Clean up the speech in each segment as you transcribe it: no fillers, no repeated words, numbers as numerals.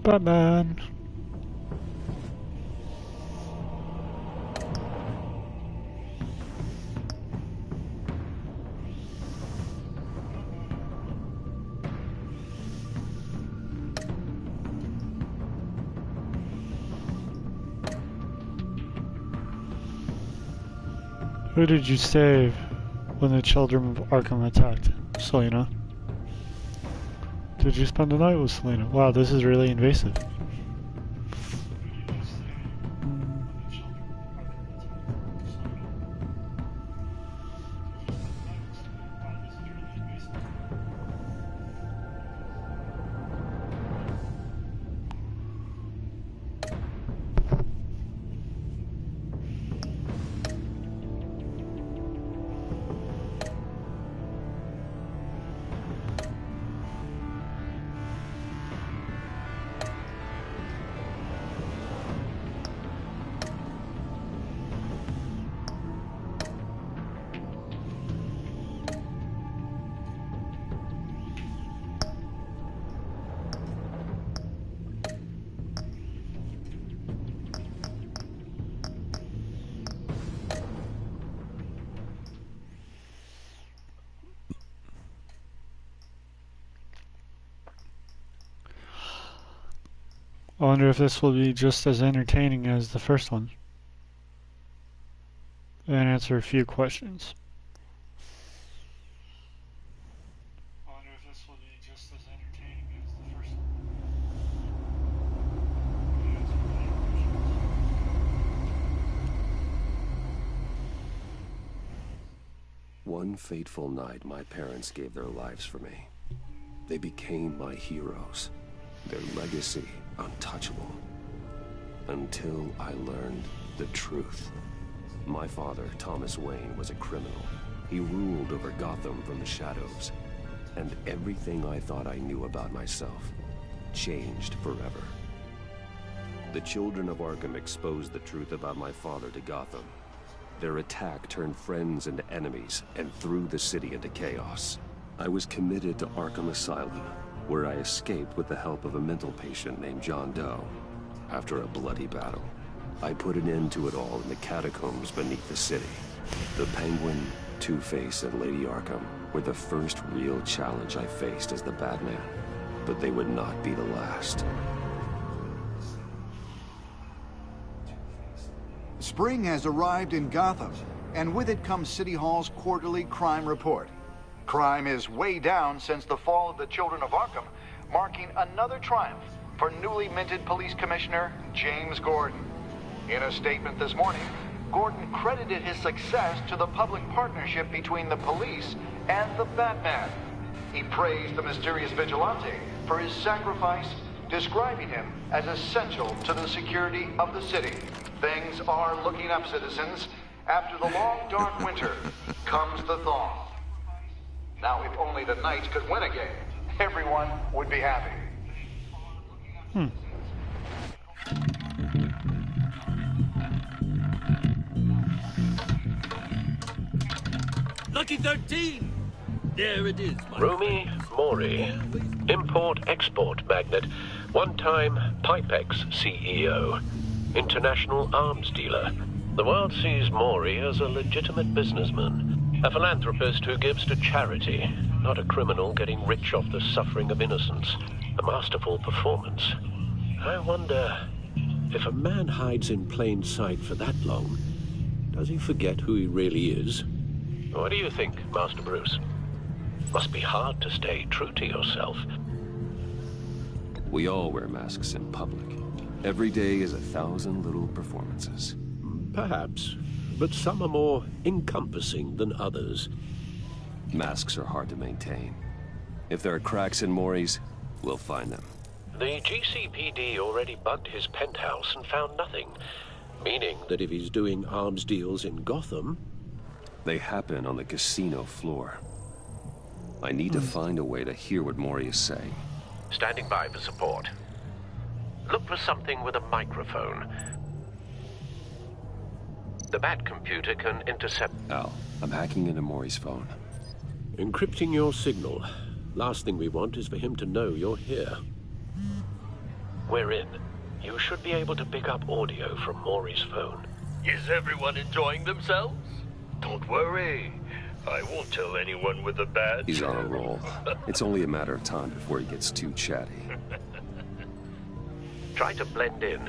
Batman. Who did you save when the children of Arkham attacked? Selena. Did you spend the night with Selena? Wow, this is really invasive. I wonder if this will be just as entertaining as the first one. And answer a few questions. I wonder if this will be just as entertaining as the first one. One fateful night, my parents gave their lives for me. They became my heroes. Their legacy untouchable. Until I learned the truth. My father, Thomas Wayne, was a criminal. He ruled over Gotham from the shadows. And everything I thought I knew about myself changed forever. The children of Arkham exposed the truth about my father to Gotham. Their attack turned friends into enemies and threw the city into chaos. I was committed to Arkham Asylum, where I escaped with the help of a mental patient named John Doe. After a bloody battle, I put an end to it all in the catacombs beneath the city. The Penguin, Two-Face, and Lady Arkham were the first real challenge I faced as the Batman, but they would not be the last. Spring has arrived in Gotham, and with it comes City Hall's quarterly crime report. Crime is way down since the fall of the Children of Arkham, marking another triumph for newly minted Police Commissioner James Gordon. In a statement this morning, Gordon credited his success to the public partnership between the police and the Batman. He praised the mysterious vigilante for his sacrifice, describing him as essential to the security of the city. Things are looking up, citizens. After the long, dark winter comes the thaw. Now, if only the Knights could win a game, everyone would be happy. Lucky 13! There it is, my Rumi Mori, import-export magnate, one-time Pipex CEO, international arms dealer. The world sees Mori as a legitimate businessman. A philanthropist who gives to charity, not a criminal getting rich off the suffering of innocence. A masterful performance. I wonder, if a man hides in plain sight for that long, does he forget who he really is? What do you think, Master Bruce? Must be hard to stay true to yourself. We all wear masks in public. Every day is 1,000 little performances. Perhaps. But some are more encompassing than others. Masks are hard to maintain. If there are cracks in Mori's, we'll find them. The GCPD already bugged his penthouse and found nothing. Meaning that if he's doing arms deals in Gotham... They happen on the casino floor. I need to find a way to hear what Mori is saying. Standing by for support. Look for something with a microphone. The Bat computer can intercept... Al, I'm hacking into Mori's phone. Encrypting your signal. Last thing we want is for him to know you're here. we're in. You should be able to pick up audio from Maury's phone. Is everyone enjoying themselves? Don't worry. I won't tell anyone with a badge. He's on a roll. It's only a matter of time before he gets too chatty. Try to blend in.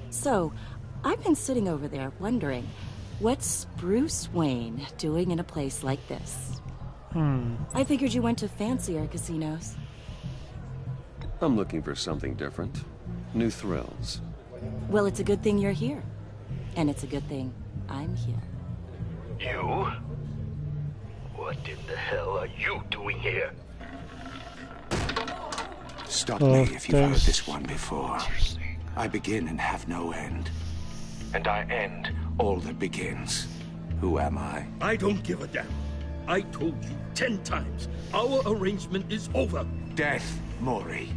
So, I've been sitting over there wondering, what's Bruce Wayne doing in a place like this? I figured you went to fancier casinos. I'm looking for something different. New thrills. Well, it's a good thing you're here. And it's a good thing I'm here. You? What in the hell are you doing here? Stop me if you've heard thanks. this one before. I begin and have no end. And I end all that begins. Who am I? I don't give a damn. I told you 10 times. Our arrangement is over. Death, Maury.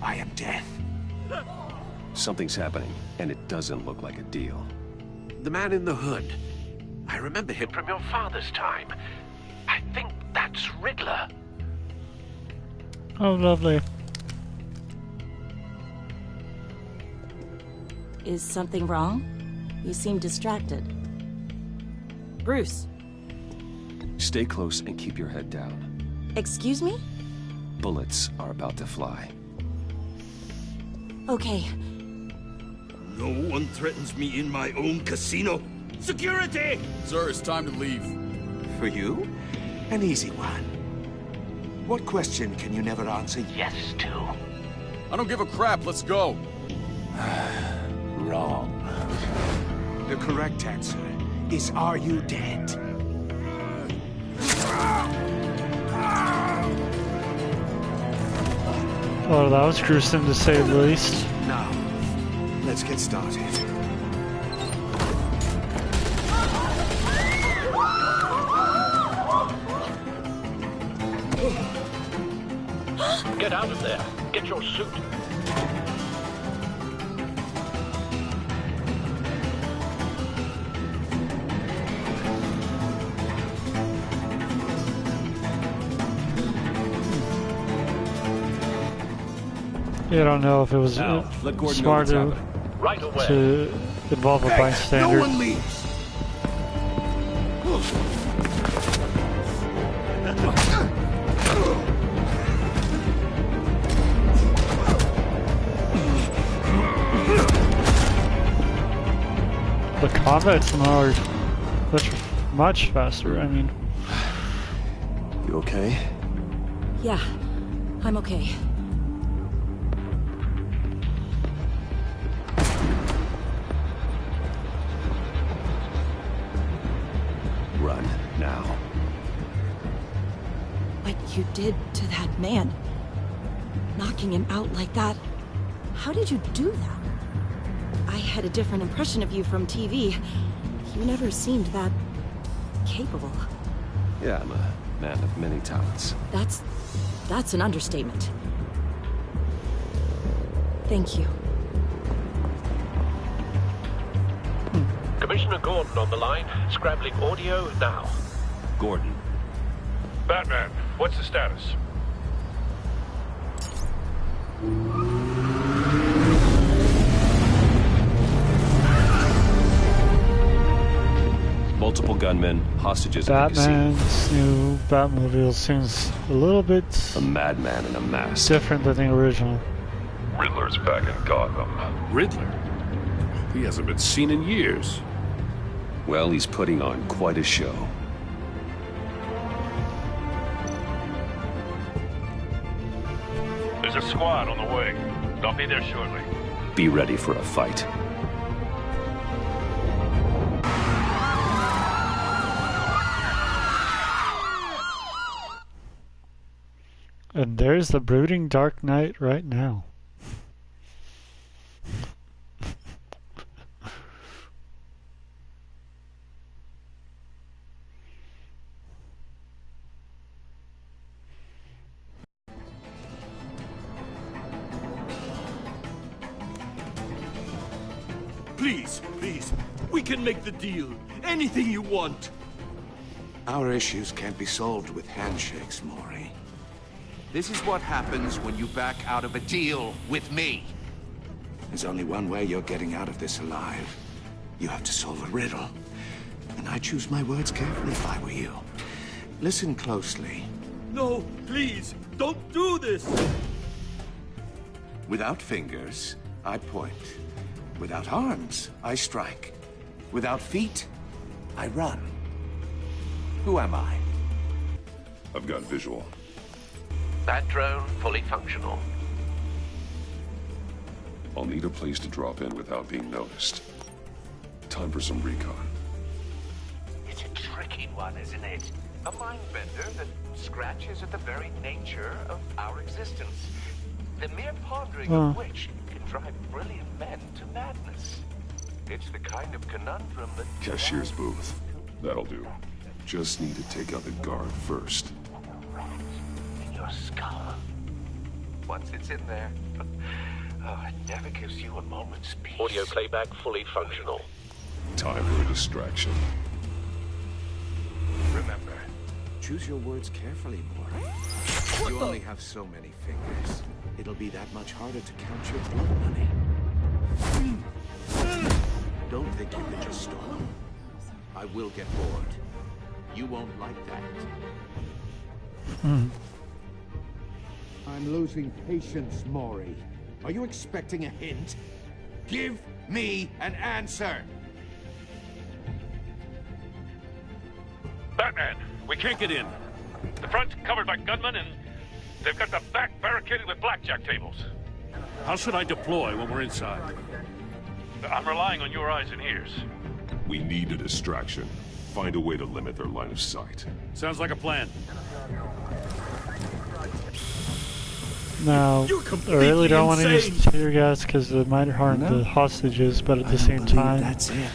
I am death. Something's happening, and it doesn't look like a deal. The man in the hood. I remember him from your father's time. I think that's Riddler. Oh, lovely. Is something wrong? You seem distracted. Bruce, Stay close and keep your head down. excuse me? Bullets are about to fly. Okay, No one threatens me in my own casino. Security! Sir, it's time to leave. For you? An easy one. What question can you never answer yes to? I don't give a crap. Let's go. Wrong. The correct answer is, are you dead? Oh, that was gruesome to say the least. Now, let's get started. Get out of there. Get your suit. You don't know if it was Now, let Gordon know smart what's to, happening. Right away. to involve a No bystander. one leaves! The combat's much faster. I mean, You okay? yeah, I'm okay. Run, now. What you did to that man, knocking him out like that, how did you do that? I had a different impression of you from TV. You never seemed that capable. Yeah, I'm a man of many talents. That's an understatement. Thank you. Commissioner Gordon on the line. Scrabbling audio now. Gordon. Batman, what's the status? Multiple gunmen, hostages at the casino. Batman's new Batmobile seems a little bit A madman in a mask. different than the original. Riddler's back in Gotham. Riddler? He hasn't been seen in years. Well, he's putting on quite a show. There's a squad on the way. They'll be there shortly. Be ready for a fight. And there's the brooding Dark Knight right now. Please, please, We can make the deal. Anything you want. Our issues can't be solved with handshakes, Maury. This is what happens when you back out of a deal with me. There's only one way you're getting out of this alive. You have to solve a riddle. And I choose my words carefully if I were you. Listen closely. No, please, don't do this! Without fingers, I point. Without arms, I strike. Without feet, I run. Who am I? I've got visual. That drone fully functional. I'll need a place to drop in without being noticed. Time for some recon. It's a tricky one, isn't it? A mind bender that scratches at the very nature of our existence. The mere pondering of which can drive brilliant men to madness. It's the kind of conundrum that... Cashier's booth. That'll do. Just need to take out the guard first. In your skull. Once it's in there, oh, it never gives you a moment's peace. Audio playback fully functional. Time for a distraction. Remember, choose your words carefully, Maury. You only have so many fingers. It'll be that much harder to count your blood money. Don't think you can just stall. I will get bored. You won't like that. I'm losing patience, Maury. Are you expecting a hint? Give me an answer! Batman, we can't get in. The front's covered by gunmen, and they've got the back barricaded with blackjack tables. How should I deploy when we're inside? I'm relying on your eyes and ears. We need a distraction. Find a way to limit their line of sight. Sounds like a plan. Now, I really don't want to use tear gas because it might harm the hostages, but at the same time, that's it.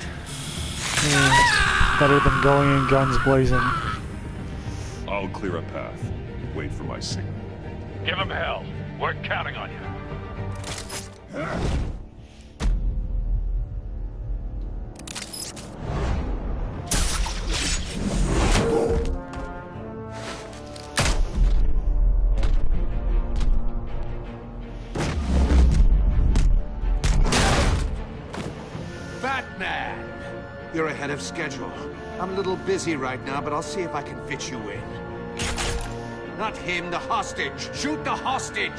Better than going in guns blazing. I'll clear a path. Wait for my signal. Give them hell. We're counting on you. Batman! You're ahead of schedule. I'm a little busy right now, but I'll see if I can fit you in. Not him, the hostage! Shoot the hostage!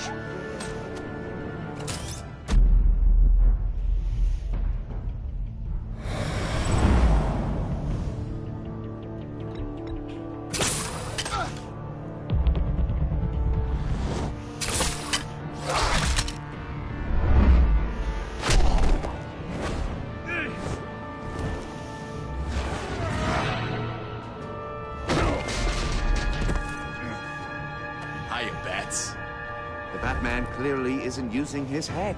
The Batman clearly isn't using his head.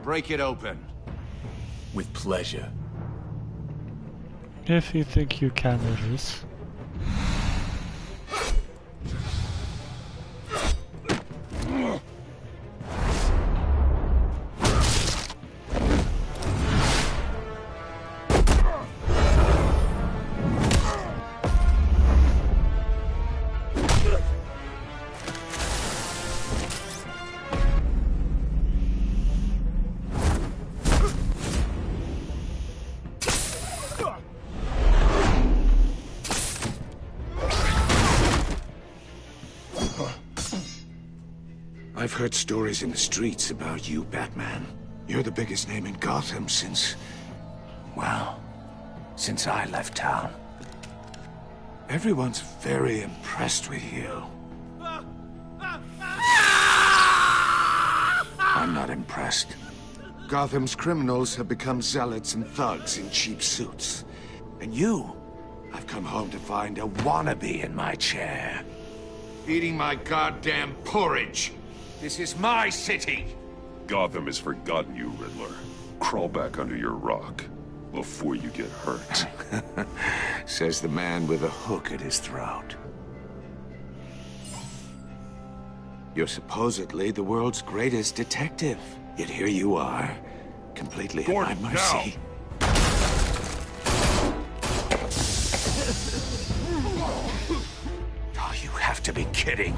Break it open. With pleasure. If you think you can, it is. I've heard stories in the streets about you, Batman. You're the biggest name in Gotham since... well, since I left town. Everyone's very impressed with you. I'm not impressed. Gotham's criminals have become zealots and thugs in cheap suits. And you, I've come home to find a wannabe in my chair. Eating my goddamn porridge. This is my city! Gotham has forgotten you, Riddler. Crawl back under your rock before you get hurt. Says the man with a hook at his throat. You're supposedly the world's greatest detective. Yet here you are, completely at my mercy. Now. kidding.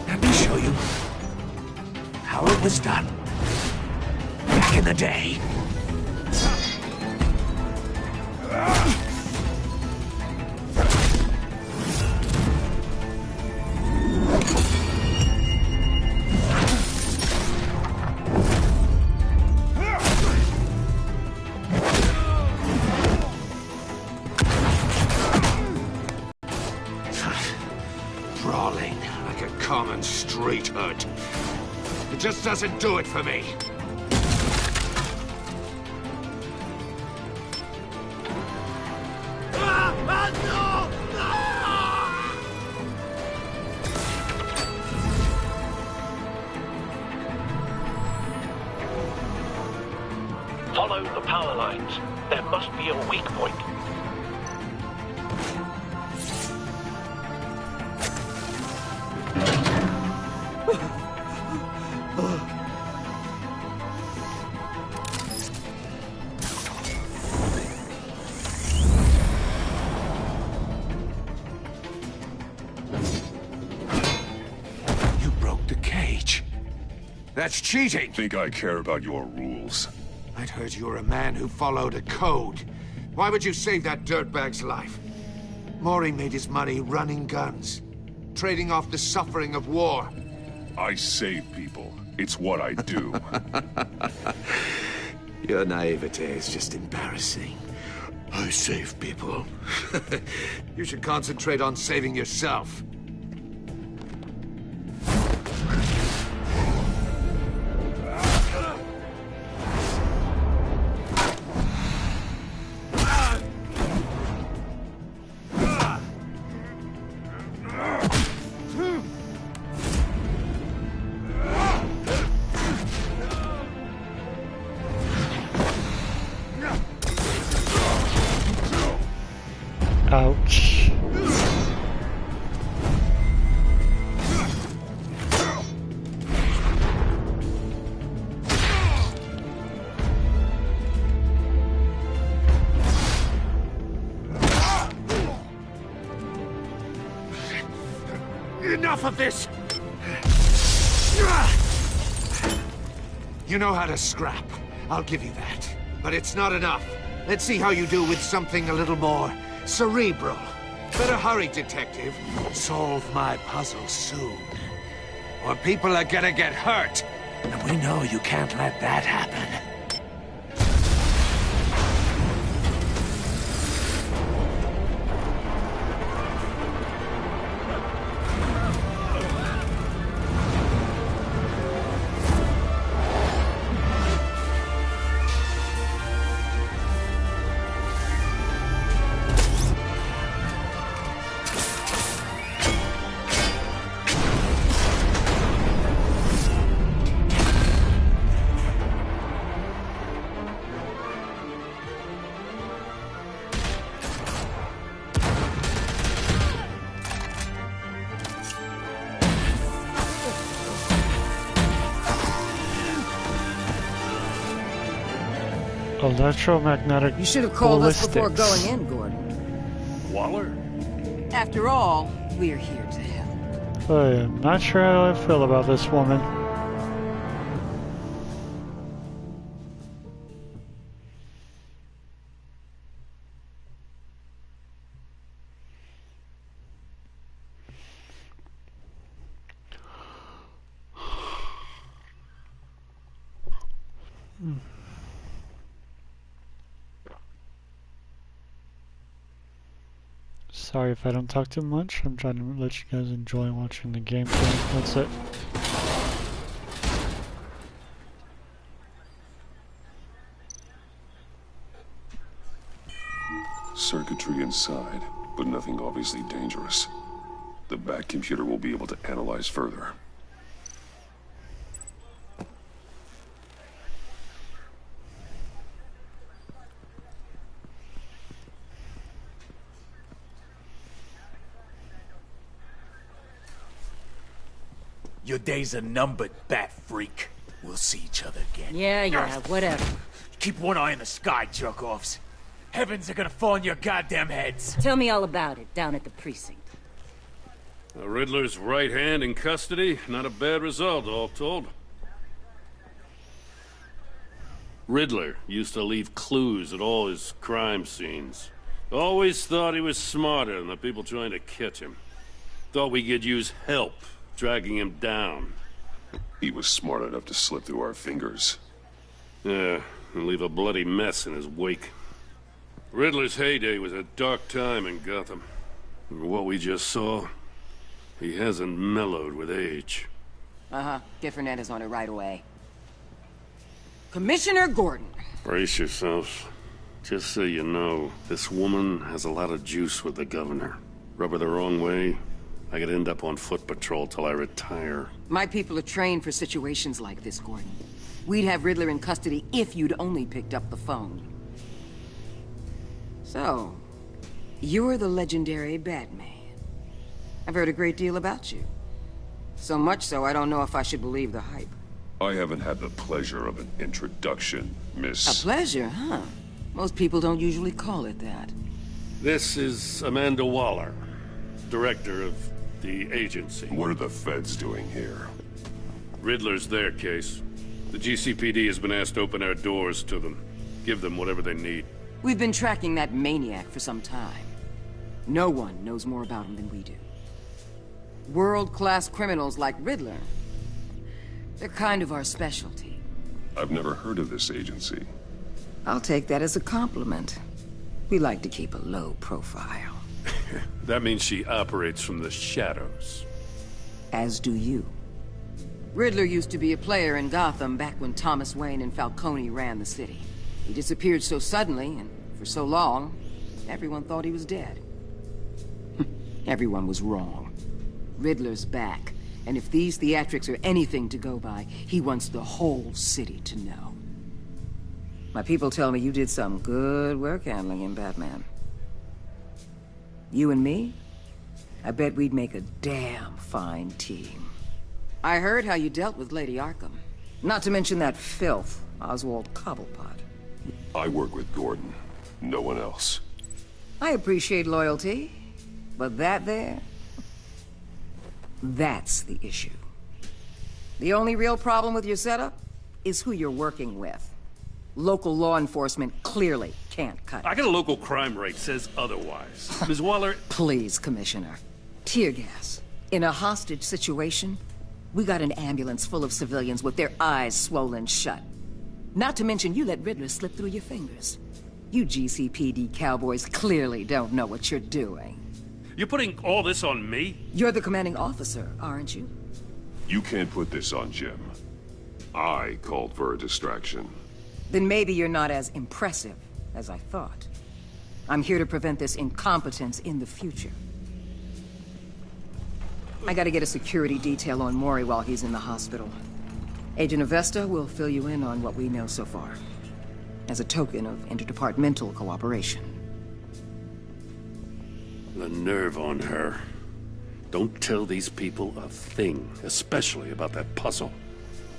Let me show you how it was done back in the day. Brawling like a common street hood. It just doesn't do it for me. Follow the power lines. There must be a weak point. You broke the cage. That's cheating. Think I care about your rules? I'd heard you were a man who followed a code. Why would you save that dirtbag's life? Maury made his money running guns, trading off the suffering of war. I save people. It's what I do. Your naivete is just embarrassing. I save people. You should concentrate on saving yourself. Ouch. Enough of this! You know how to scrap. I'll give you that. But it's not enough. Let's see how you do with something a little more cerebral. Better hurry, detective. Solve my puzzle soon. Or people are gonna get hurt. And we know you can't let that happen. Electromagnetic You should have called us before ballistics. going in, Gordon. Waller? After all, we're here to help. I'm not sure how I feel about this woman. Sorry if I don't talk too much. I'm trying to let you guys enjoy watching the gameplay. That's it. Circuitry inside, but nothing obviously dangerous. The back computer will be able to analyze further. Your days are numbered, bat freak. We'll see each other again. Yeah, whatever. Keep one eye in the sky, jerk-offs. Heavens are gonna fall on your goddamn heads. Tell me all about it down at the precinct. The Riddler's right hand in custody. Not a bad result, all told. Riddler used to leave clues at all his crime scenes. Always thought he was smarter than the people trying to catch him. Thought we could use help dragging him down. He was smart enough to slip through our fingers. Yeah, and leave a bloody mess in his wake. Riddler's heyday was a dark time in Gotham. For what we just saw, he hasn't mellowed with age. Uh-huh. Get Fernandez on it right away. Commissioner Gordon. Brace yourselves. Just so you know, this woman has a lot of juice with the governor. Rub her the wrong way, I could end up on foot patrol till I retire. My people are trained for situations like this, Gordon. We'd have Riddler in custody if you'd only picked up the phone. So, you're the legendary Batman. I've heard a great deal about you. So much so, I don't know if I should believe the hype. I haven't had the pleasure of an introduction, Miss... A pleasure, huh? Most people don't usually call it that. This is Amanda Waller, director of the agency. What are the feds doing here? Riddler's their case. The GCPD has been asked to open our doors to them. Give them whatever they need. We've been tracking that maniac for some time. No one knows more about him than we do. World-class criminals like Riddler. They're kind of our specialty. I've never heard of this agency. I'll take that as a compliment. We like to keep a low profile. That means she operates from the shadows. As do you. Riddler used to be a player in Gotham back when Thomas Wayne and Falcone ran the city. He disappeared so suddenly, and for so long, everyone thought he was dead. Everyone was wrong. Riddler's back, and if these theatrics are anything to go by, he wants the whole city to know. My people tell me you did some good work handling him, Batman. You and me? I bet we'd make a damn fine team. I heard how you dealt with Lady Arkham. Not to mention that filth, Oswald Cobblepot. I work with Gordon. No one else. I appreciate loyalty, but that there... that's the issue. The only real problem with your setup is who you're working with. Local law enforcement clearly can't cut it. I got a local crime rate says otherwise. Ms. Waller... Please, Commissioner. Tear gas. In a hostage situation, we got an ambulance full of civilians with their eyes swollen shut. Not to mention you let Riddler slip through your fingers. You GCPD cowboys clearly don't know what you're doing. You're putting all this on me? You're the commanding officer, aren't you? You can't put this on Jim. I called for a distraction. Then maybe you're not as impressive as I thought. I'm here to prevent this incompetence in the future. I gotta get a security detail on Mori while he's in the hospital. Agent Avesta will fill you in on what we know so far, as a token of interdepartmental cooperation. The nerve on her. Don't tell these people a thing, especially about that puzzle.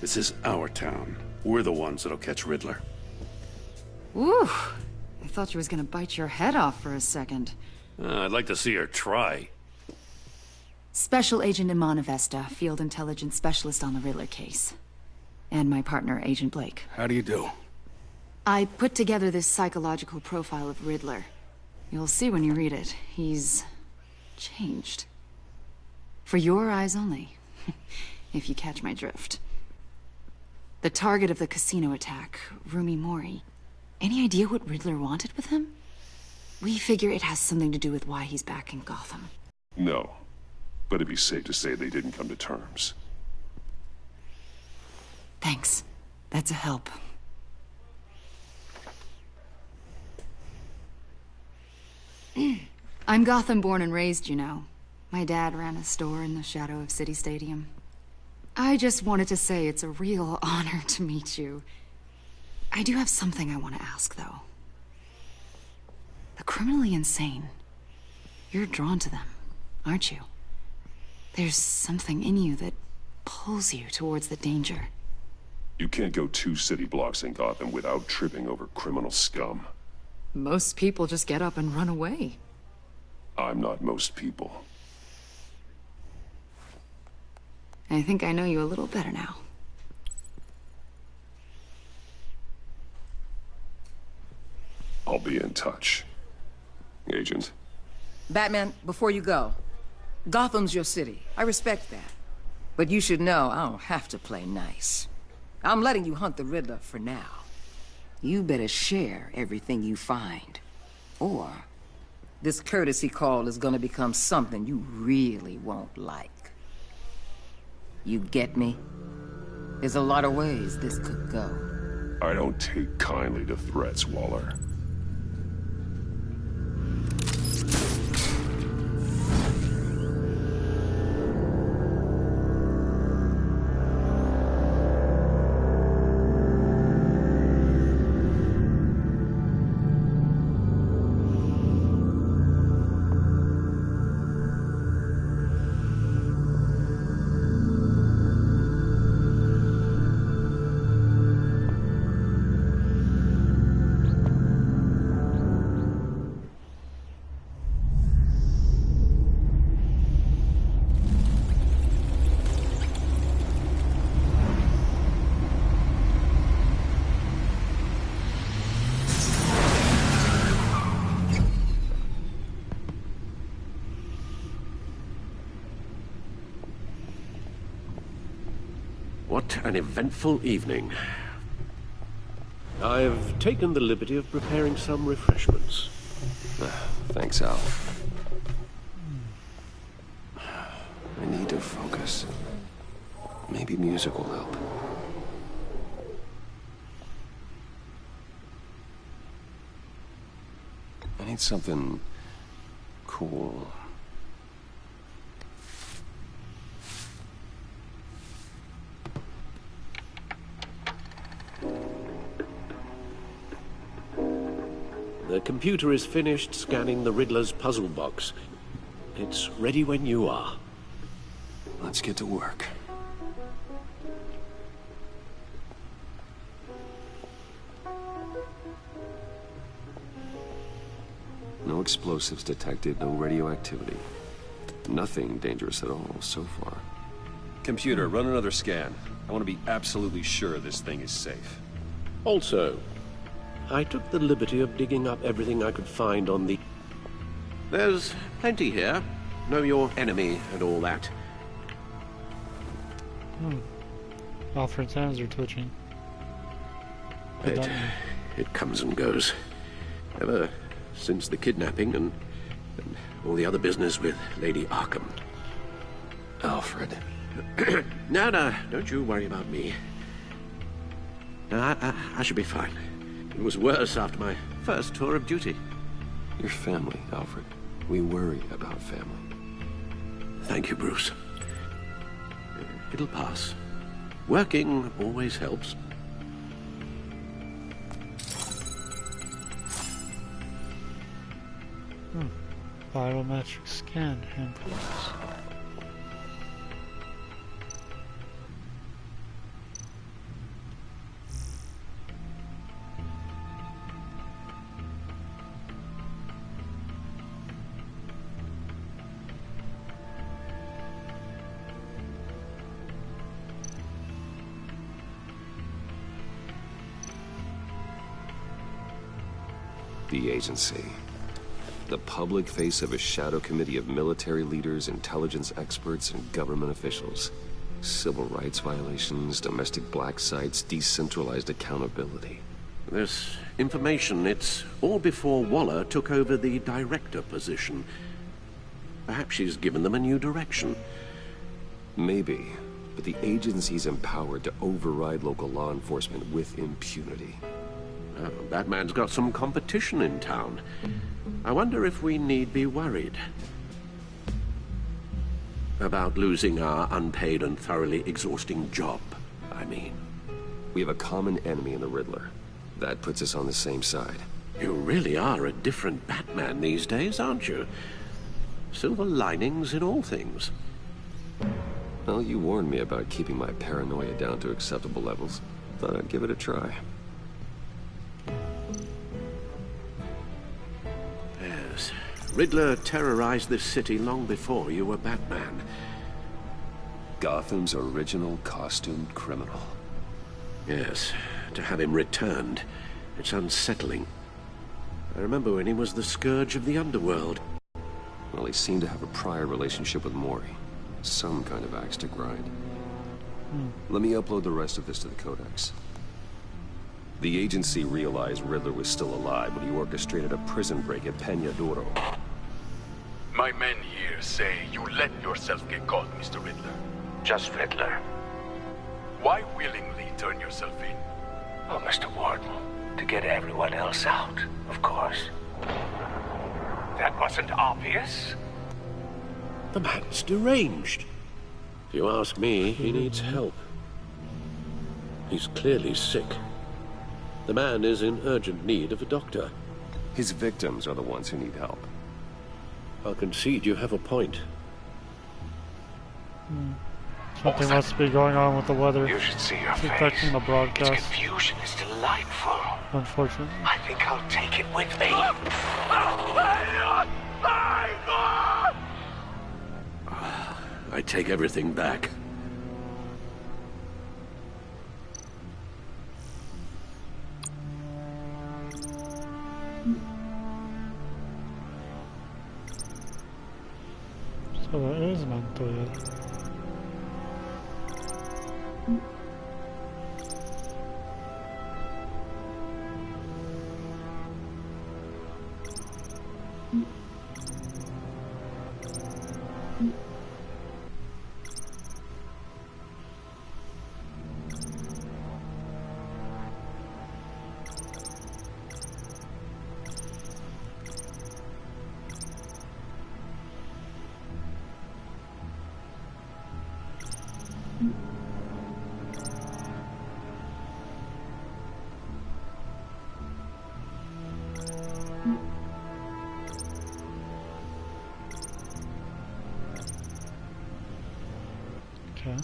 This is our town. We're the ones that'll catch Riddler. Ooh, I thought she was gonna bite your head off for a second. I'd like to see her try. Special Agent Iman Avesta, Field Intelligence Specialist on the Riddler case. And my partner, Agent Blake. How do you do? I put together this psychological profile of Riddler. You'll see when you read it. He's... changed. For your eyes only, if you catch my drift. The target of the casino attack, Rumi Mori. Any idea what Riddler wanted with him? We figure it has something to do with why he's back in Gotham. No, but it'd be safe to say they didn't come to terms. Thanks. That's a help. I'm Gotham born and raised, you know. My dad ran a store in the shadow of City Stadium. I just wanted to say it's a real honor to meet you. I do have something I want to ask, though. The criminally insane. You're drawn to them, aren't you? There's something in you that pulls you towards the danger. You can't go 2 city blocks in Gotham without tripping over criminal scum. Most people just get up and run away. I'm not most people. I think I know you a little better now. I'll be in touch. Agent. Batman, before you go, Gotham's your city. I respect that. But you should know I don't have to play nice. I'm letting you hunt the Riddler for now. You better share everything you find. Or this courtesy call is gonna become something you really won't like. You get me? There's a lot of ways this could go. I don't take kindly to threats, Waller. What an eventful evening. I've taken the liberty of preparing some refreshments. Thanks, Al. I need to focus. Maybe music will help. I need something cool. The computer is finished scanning the Riddler's puzzle box. It's ready when you are. Let's get to work. No explosives detected, no radioactivity. Nothing dangerous at all so far. Computer, run another scan. I want to be absolutely sure this thing is safe. Also, I took the liberty of digging up everything I could find on the... There's plenty here. Know your enemy and all that. Alfred's hands are twitching. It comes and goes. Ever since the kidnapping and all the other business with Lady Arkham. Alfred. No, don't you worry about me. No, I should be fine. It was worse after my first tour of duty. Your family, Alfred. We worry about family. Thank you, Bruce. It'll pass. Working always helps. Biometric scan handprints. The agency. The public face of a shadow committee of military leaders, intelligence experts, and government officials. Civil rights violations, domestic black sites, decentralized accountability. This information, it's all before Waller took over the director position. Perhaps she's given them a new direction. Maybe, but the agency's empowered to override local law enforcement with impunity. Oh, Batman's got some competition in town. I wonder if we need be worried about losing our unpaid and thoroughly exhausting job, I mean. We have a common enemy in the Riddler. That puts us on the same side. You really are a different Batman these days, aren't you? Silver linings in all things. Well, you warned me about keeping my paranoia down to acceptable levels. Thought I'd give it a try. Riddler terrorized this city long before you were Batman. Gotham's original costumed criminal. Yes, to have him returned, it's unsettling. I remember when he was the scourge of the underworld. Well, he seemed to have a prior relationship with Mori. Some kind of axe to grind. Let me upload the rest of this to the Codex. The agency realized Riddler was still alive when he orchestrated a prison break at Peña Duro. My men here say you let yourself get caught, Mr. Riddler. Just Riddler. Why willingly turn yourself in? Oh, Mr. Warden, to get everyone else out, of course. That wasn't obvious. The man's deranged. If you ask me, he needs help. He's clearly sick. The man is in urgent need of a doctor. His victims are the ones who need help. I'll concede you have a point. Something must be going on with the weather. You should see your It's face. affecting the broadcast. Its confusion is delightful. Unfortunately. I think I'll take it with me. I take everything back. So that is Montoya. Okay.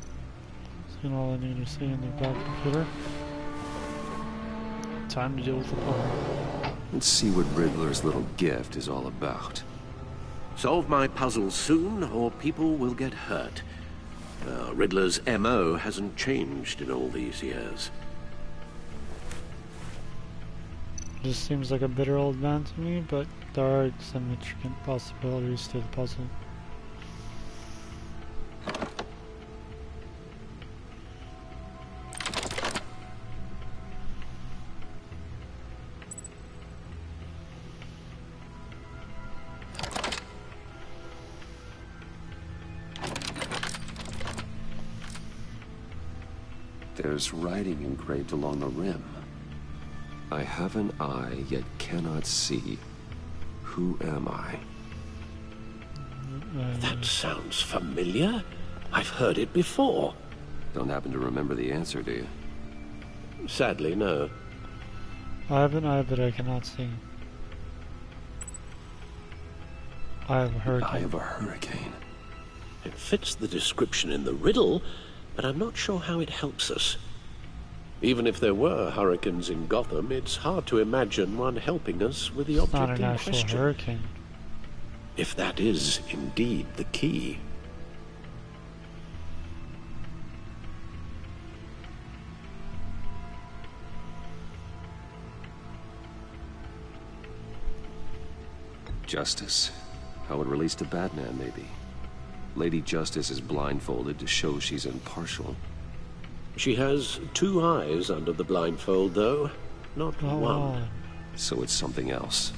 Seen all I need to see in the back computer. Time to deal with the puzzle. Let's see what Riddler's little gift is all about. Solve my puzzle soon, or people will get hurt. Riddler's MO hasn't changed in all these years. Just seems like a bitter old man to me, but there are some intricate possibilities to the puzzle. There's writing engraved along the rim. I have an eye, yet cannot see. Who am I? That sounds familiar. I've heard it before. Don't happen to remember the answer, do you? Sadly, no. I have an eye, but I cannot see. Eye of a hurricane. Eye of a hurricane. It fits the description in the riddle, but I'm not sure how it helps us. Even if there were hurricanes in Gotham, it's hard to imagine one helping us with the It's object not an in actual question. hurricane. If that is indeed the key. Justice. How it relates to Batman, maybe. Lady Justice is blindfolded to show she's impartial. She has two eyes under the blindfold, though, not one. So it's something else.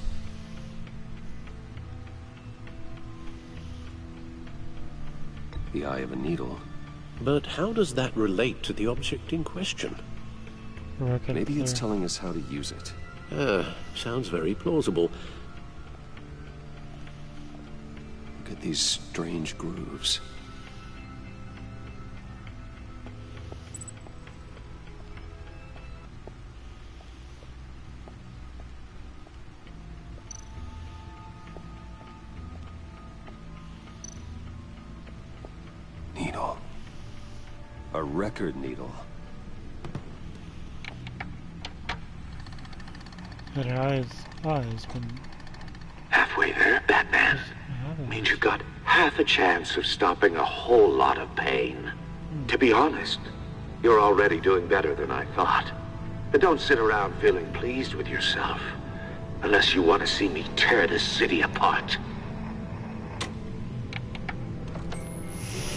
The eye of a needle. But how does that relate to the object in question? Maybe it's telling us how to use it. Sounds very plausible. Look at these strange grooves. Needle. A record needle. And her eyes been... Have halfway there, Batman. Means you've got half a chance of stopping a whole lot of pain. To be honest, you're already doing better than I thought. But don't sit around feeling pleased with yourself, unless you want to see me tear this city apart.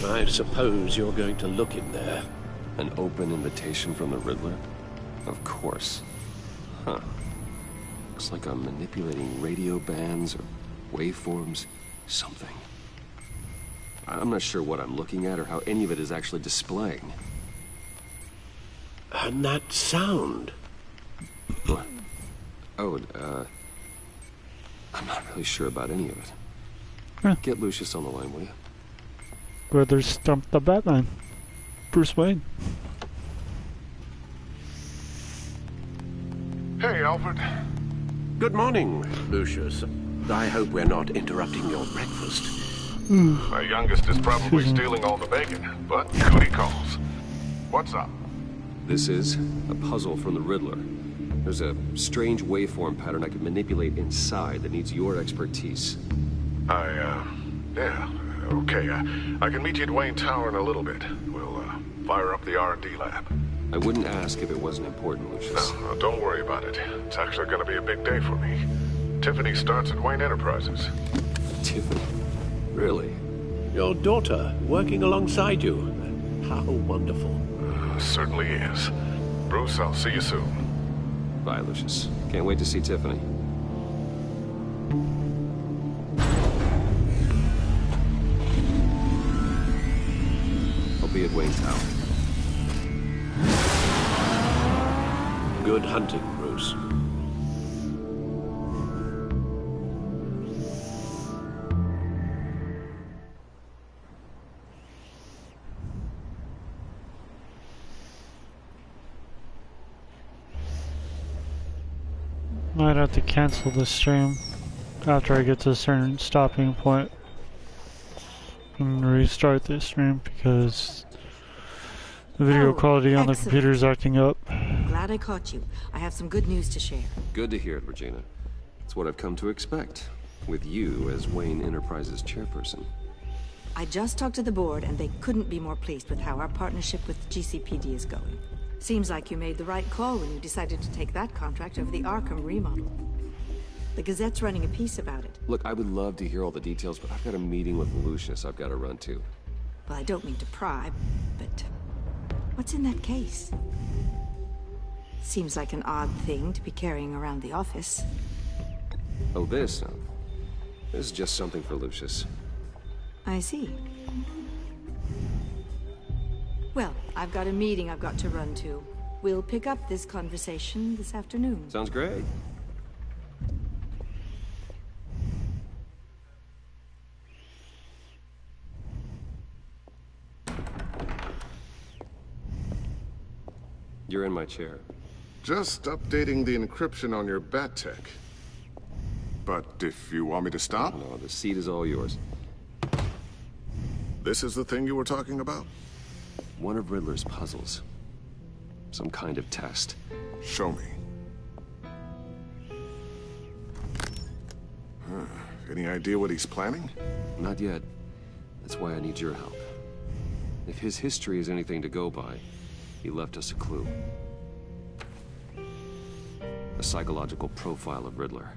I suppose you're going to look in there. An open invitation from the Riddler? Of course. Huh. Looks like I'm manipulating radio bands or waveforms. Something. I'm not sure what I'm looking at or how any of it is actually displaying. And that sound? What? Oh, I'm not really sure about any of it. Huh. Get Lucius on the line, will you? Brother stumped the Batman. Bruce Wayne. Hey, Alfred. Good morning, Lucius. I hope we're not interrupting your breakfast. My youngest is probably stealing all the bacon, but duty calls. What's up? This is a puzzle from the Riddler. There's a strange waveform pattern I can manipulate inside that needs your expertise. Yeah, okay. I can meet you at Wayne Tower in a little bit. We'll, fire up the R&D lab. I wouldn't ask if it wasn't important, Lucius. No, don't worry about it. It's actually gonna be a big day for me. Tiffany starts at Wayne Enterprises. Tiffany? Really? Your daughter, working alongside you. How wonderful. Certainly is. Bruce, I'll see you soon. Bye, Lucius. Can't wait to see Tiffany. I'll be at Wayne Tower. Good hunting, Bruce. Might have to cancel this stream after I get to a certain stopping point and restart this stream because the video quality on the computer is acting up. Glad I caught you. I have some good news to share. Good to hear it, Regina. It's what I've come to expect, with you as Wayne Enterprises chairperson. I just talked to the board and they couldn't be more pleased with how our partnership with GCPD is going. Seems like you made the right call when you decided to take that contract over the Arkham remodel. The Gazette's running a piece about it. Look, I would love to hear all the details, but I've got a meeting with Lucius I've got to run to. Well, I don't mean to pry, but what's in that case? Seems like an odd thing to be carrying around the office. Oh, this? No. This is just something for Lucius. I see. Well, I've got a meeting I've got to run to. We'll pick up this conversation this afternoon. Sounds great. You're in my chair. Just updating the encryption on your bat tech. But if you want me to stop? No, the seat is all yours. This is the thing you were talking about? One of Riddler's puzzles. Some kind of test. Show me. Any idea what he's planning? Not yet. That's why I need your help. If his history is anything to go by, he left us a clue. A psychological profile of Riddler.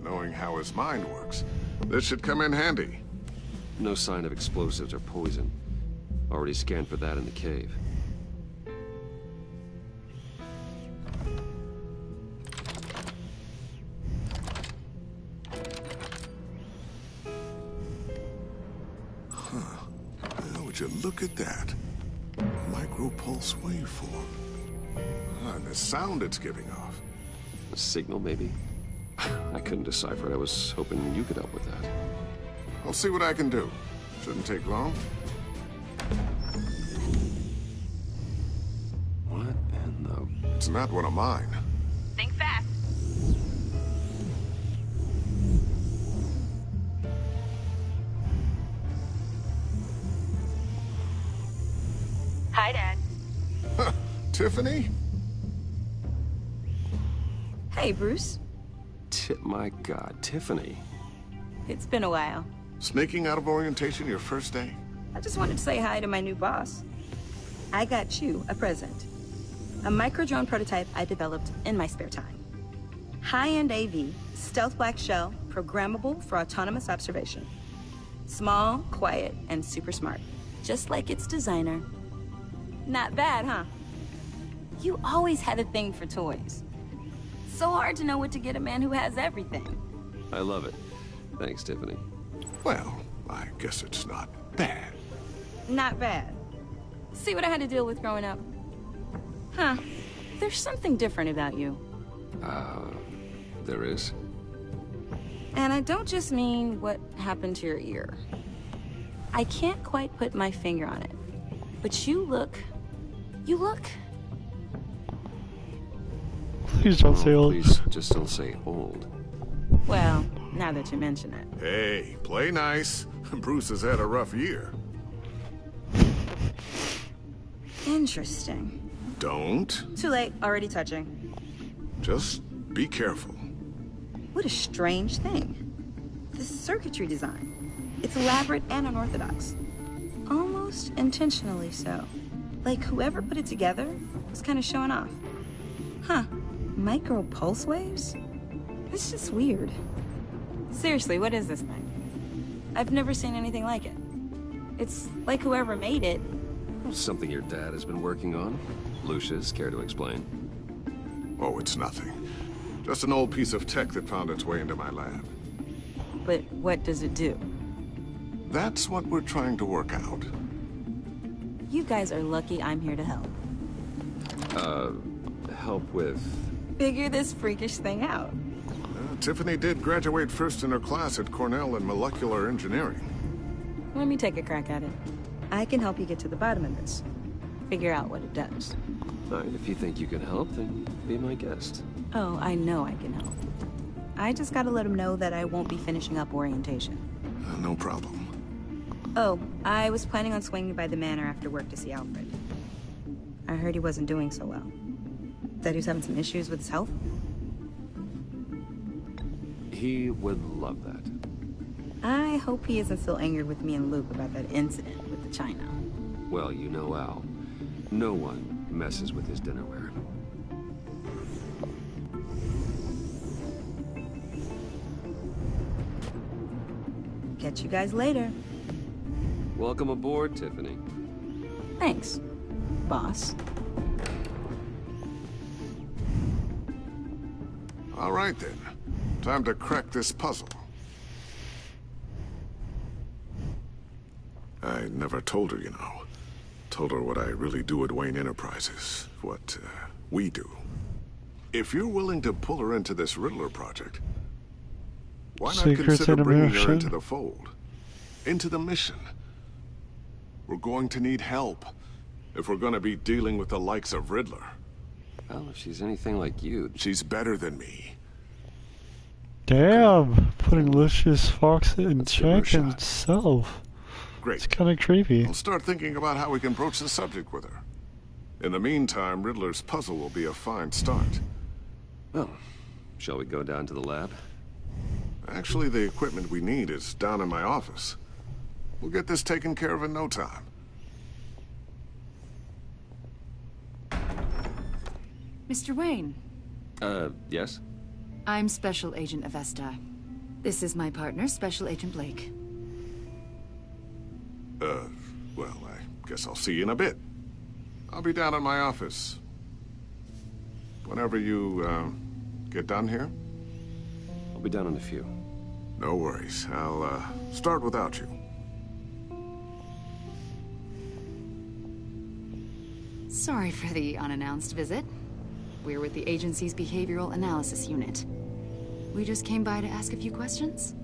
Knowing how his mind works, this should come in handy. No sign of explosives or poison. Already scanned for that in the cave. Would you look at that? Micropulse waveform. And the sound it's giving off. A signal, maybe? I couldn't decipher it. I was hoping you could help with that. I'll see what I can do. Shouldn't take long. What in the... It's not one of mine. Think fast. Hi, Dad. Tiffany? Hey, Bruce. My God, Tiffany. It's been a while. Sneaking out of orientation your first day? I just wanted to say hi to my new boss. I got you a present. A micro-drone prototype I developed in my spare time. High-end AV, stealth black shell, programmable for autonomous observation. Small, quiet, and super smart. Just like its designer. Not bad, huh? You always had a thing for toys. So hard to know what to get a man who has everything. I love it. Thanks, Tiffany. Well, I guess it's not bad. Not bad. See what I had to deal with growing up? Huh. There's something different about you. There is? And I don't just mean what happened to your ear. I can't quite put my finger on it. But you look... Please don't say old. Please just don't say old. Well, now that you mention it. Hey, play nice. Bruce has had a rough year. Interesting. Don't. Too late, already touching. Just be careful. What a strange thing. This circuitry design. It's elaborate and unorthodox. Almost intentionally so. Like whoever put it together was kind of showing off. Huh. Micro pulse waves? It's just weird. Seriously, what is this thing? I've never seen anything like it. It's like whoever made it. Something your dad has been working on. Lucius, care to explain? Oh, it's nothing. Just an old piece of tech that found its way into my lab. But what does it do? That's what we're trying to work out. You guys are lucky I'm here to help. Help with... Figure this freakish thing out. Tiffany did graduate first in her class at Cornell in molecular engineering. Let me take a crack at it. I can help you get to the bottom of this. Figure out what it does. All right, if you think you can help, then be my guest. Oh, I know I can help. I just gotta let him know that I won't be finishing up orientation. No problem. Oh, I was planning on swinging by the manor after work to see Alfred. I heard he wasn't doing so well. That he was having some issues with his health? He would love that. I hope he isn't still angry with me and Luke about that incident with the china. Well, you know Al. No one messes with his dinnerware. Catch you guys later. Welcome aboard, Tiffany. Thanks, boss. All right, then. Time to crack this puzzle. I never told her, you know. Told her what I really do at Wayne Enterprises. What, we do. If you're willing to pull her into this Riddler project, why not Secrets consider in a bringing her mission. into the fold? Into the mission. We're going to need help if we're going to be dealing with the likes of Riddler. Well, if she's anything like you... She's better than me. Damn, putting Lucius Fox in check himself. Great. It's kind of creepy. I'll start thinking about how we can broach the subject with her. In the meantime, Riddler's puzzle will be a fine start. Well, shall we go down to the lab? Actually, the equipment we need is down in my office. We'll get this taken care of in no time. Mr. Wayne. Yes? I'm Special Agent Avesta. This is my partner, Special Agent Blake. Well, I guess I'll see you in a bit. I'll be down in my office. Whenever you, get done here? I'll be down in a few. No worries. I'll, start without you. Sorry for the unannounced visit. We're with the agency's Behavioral Analysis Unit. We just came by to ask a few questions.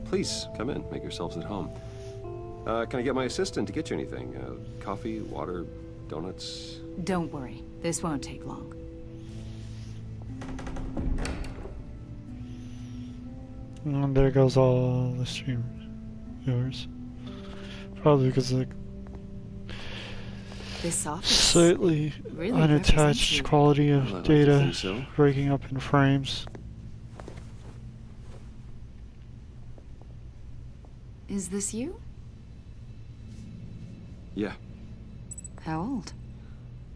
Please, come in. Make yourselves at home. Can I get my assistant to get you anything? Coffee, water, donuts? Don't worry. This won't take long. And there goes all the stream viewers. Probably because like This office slightly really represents unattached you. quality of Well, I like to data think so. breaking up in frames. Is this you? Yeah, How old?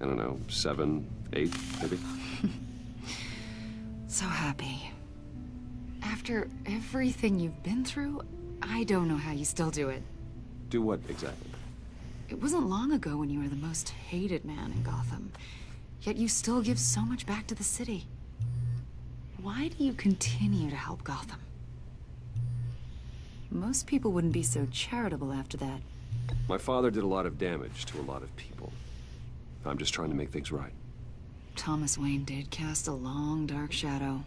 I don't know, 7, 8, maybe? So happy. After everything you've been through, I don't know how you still do it. Do what exactly? It wasn't long ago when you were the most hated man in Gotham. Yet you still give so much back to the city. Why do you continue to help Gotham? Most people wouldn't be so charitable after that. My father did a lot of damage to a lot of people. I'm just trying to make things right. Thomas Wayne did cast a long, dark shadow.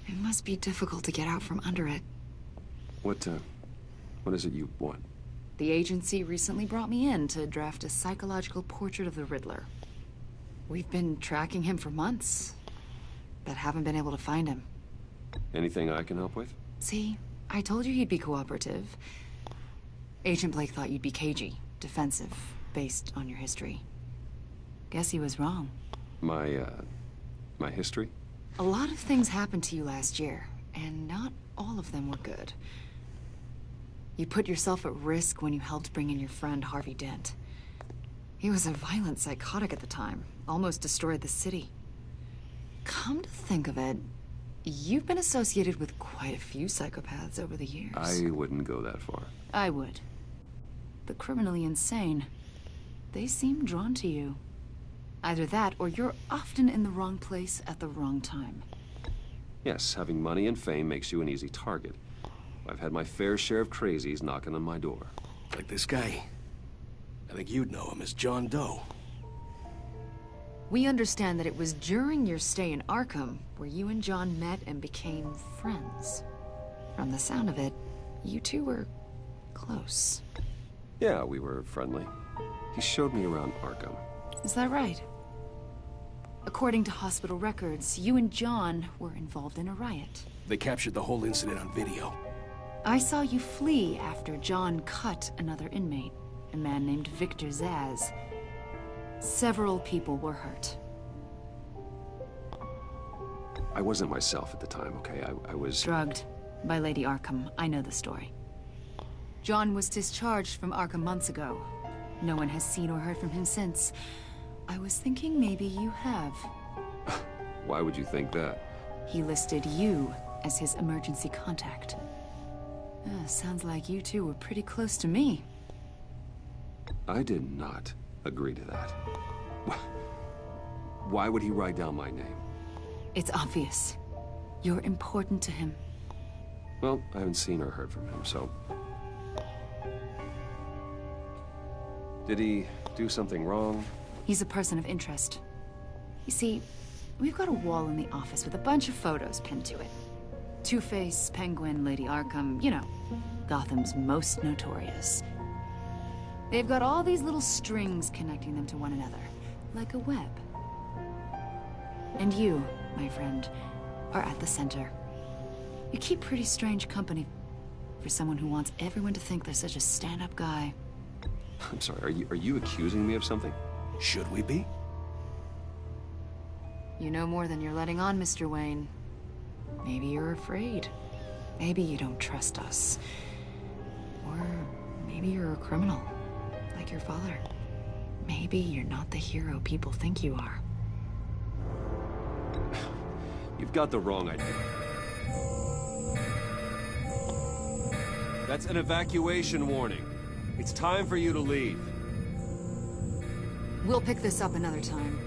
It must be difficult to get out from under it. What is it you want? The agency recently brought me in to draft a psychological portrait of the Riddler. We've been tracking him for months, but haven't been able to find him. Anything I can help with? See, I told you he'd be cooperative. Agent Blake thought you'd be cagey, defensive, based on your history. Guess he was wrong. My history? A lot of things happened to you last year, and not all of them were good. You put yourself at risk when you helped bring in your friend Harvey Dent. He was a violent psychotic at the time, almost destroyed the city. Come to think of it, you've been associated with quite a few psychopaths over the years. I wouldn't go that far. I would. The criminally insane. They seem drawn to you. Either that, or you're often in the wrong place at the wrong time. Yes, having money and fame makes you an easy target. I've had my fair share of crazies knocking on my door. Like this guy. I think you'd know him as John Doe. We understand that it was during your stay in Arkham where you and John met and became friends. From the sound of it, you two were close. Yeah, we were friendly. He showed me around Arkham. Is that right? According to hospital records, you and John were involved in a riot. They captured the whole incident on video. I saw you flee after John cut another inmate, a man named Victor Zaz. Several people were hurt. I wasn't myself at the time, okay? I was... Drugged by Lady Arkham. I know the story. John was discharged from Arkham months ago. No one has seen or heard from him since. I was thinking maybe you have. Why would you think that? He listed you as his emergency contact. Sounds like you two were pretty close to me. I did not agree to that. Why would he write down my name? It's obvious. You're important to him. Well, I haven't seen or heard from him, so... Did he do something wrong? He's a person of interest. You see, we've got a wall in the office with a bunch of photos pinned to it. Two-Face, Penguin, Lady Arkham, you know, Gotham's most notorious. They've got all these little strings connecting them to one another, like a web. And you, my friend, are at the center. You keep pretty strange company for someone who wants everyone to think they're such a stand-up guy. I'm sorry, are you accusing me of something? Should we be? You know more than you're letting on, Mr. Wayne. Maybe you're afraid. Maybe you don't trust us. Or maybe you're a criminal, like your father. Maybe you're not the hero people think you are. You've got the wrong idea. That's an evacuation warning. It's time for you to leave. We'll pick this up another time.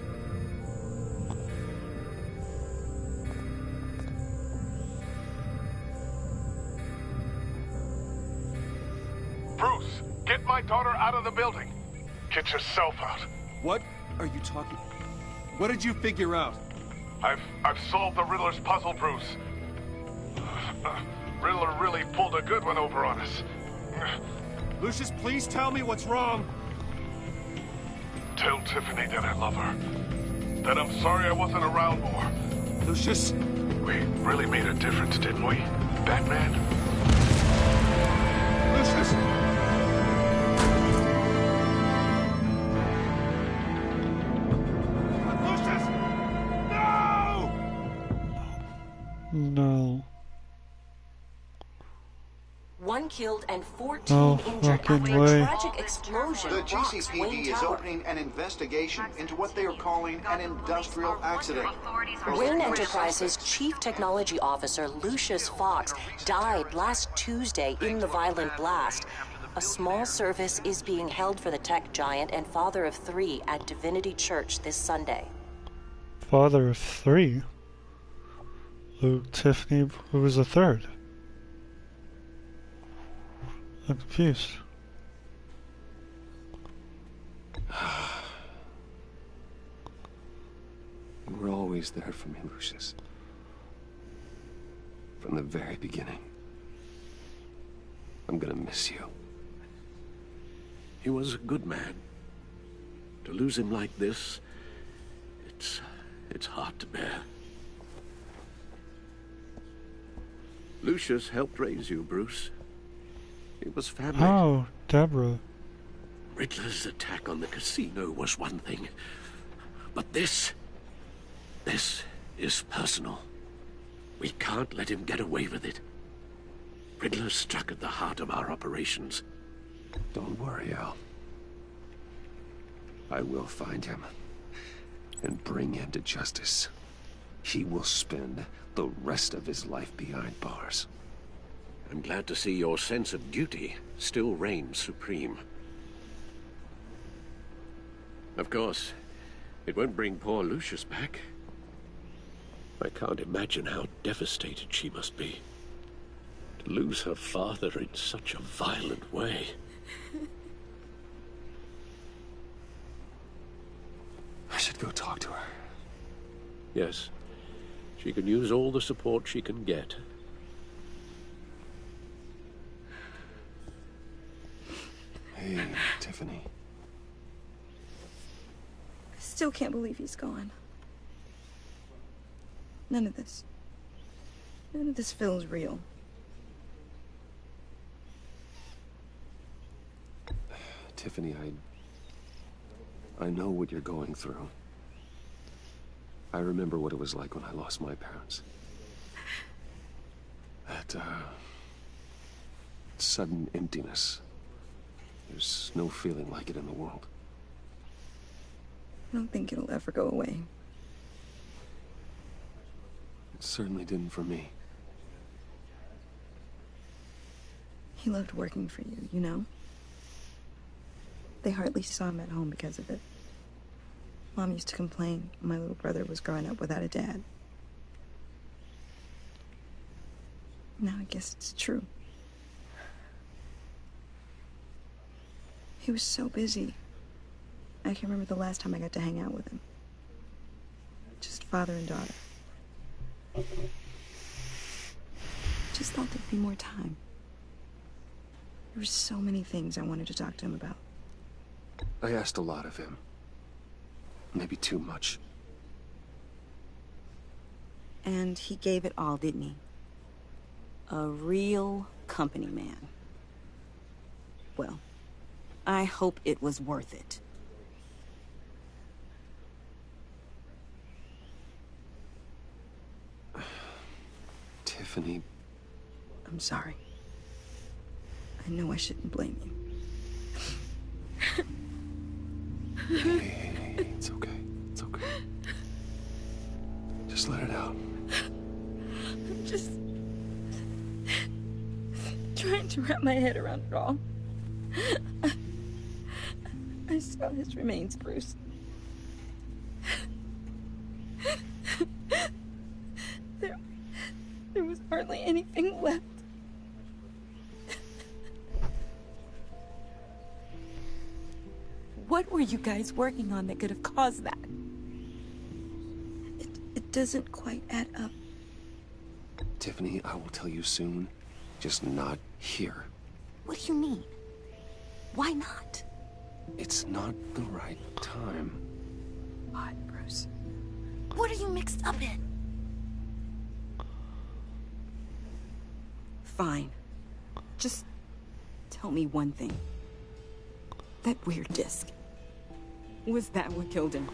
Bruce, get my daughter out of the building. Get yourself out. What are you talking... What did you figure out? I've solved the Riddler's puzzle, Bruce. Riddler really pulled a good one over on us. Lucius, please tell me what's wrong. Tell Tiffany that I love her. That I'm sorry I wasn't around more. Lucius? We really made a difference, didn't we, Batman? Lucius! No. 1 killed and 14 No injured fucking after way. a tragic explosion The rocks Wayne GCPD is Tower. opening an investigation into what they are calling an industrial accident. Wayne Enterprises' Chief Technology Officer, Lucius Fox, died last Tuesday in the violent blast. A small service is being held for the tech giant and father of 3 at Divinity Church this Sunday. Father of 3? Luke, Tiffany, who was the third? I'm confused. You were always there for me, Lucius. From the very beginning. I'm gonna miss you. He was a good man. To lose him like this, it's hard to bear. Lucius helped raise you, Bruce. It was family. Oh, Deborah. Riddler's attack on the casino was one thing. But this is personal. We can't let him get away with it. Riddler struck at the heart of our operations. Don't worry, Al. I will find him and bring him to justice. He will spend the rest of his life behind bars. I'm glad to see your sense of duty still reigns supreme. Of course, it won't bring poor Lucius back. I can't imagine how devastated she must be. To lose her father in such a violent way. I should go talk to her. Yes, she can use all the support she can get. Hey, Tiffany. I still can't believe he's gone. None of this feels real. Tiffany, I know what you're going through. I remember what it was like when I lost my parents. That, sudden emptiness. There's no feeling like it in the world. I don't think it'll ever go away. It certainly didn't for me. He loved working for you, you know? They hardly saw him at home because of it. Mom used to complain when my little brother was growing up without a dad. Now I guess it's true. He was so busy. I can remember the last time I got to hang out with him. Just father and daughter. Just thought there'd be more time. There were so many things I wanted to talk to him about. I asked a lot of him. Maybe too much. And he gave it all, didn't he? A real company man. Well, I hope it was worth it. Tiffany. I'm sorry. I know I shouldn't blame you. Hey, it's okay. It's okay. Just let it out. I'm just trying to wrap my head around it all. I saw his remains, Bruce. There was hardly anything left. What were you guys working on that could have caused that? It doesn't quite add up. Tiffany, I will tell you soon. Just not here. What do you mean? Why not? It's not the right time. What, Bruce? What are you mixed up in? Fine. Just tell me one thing. That weird disc. Was that what killed him?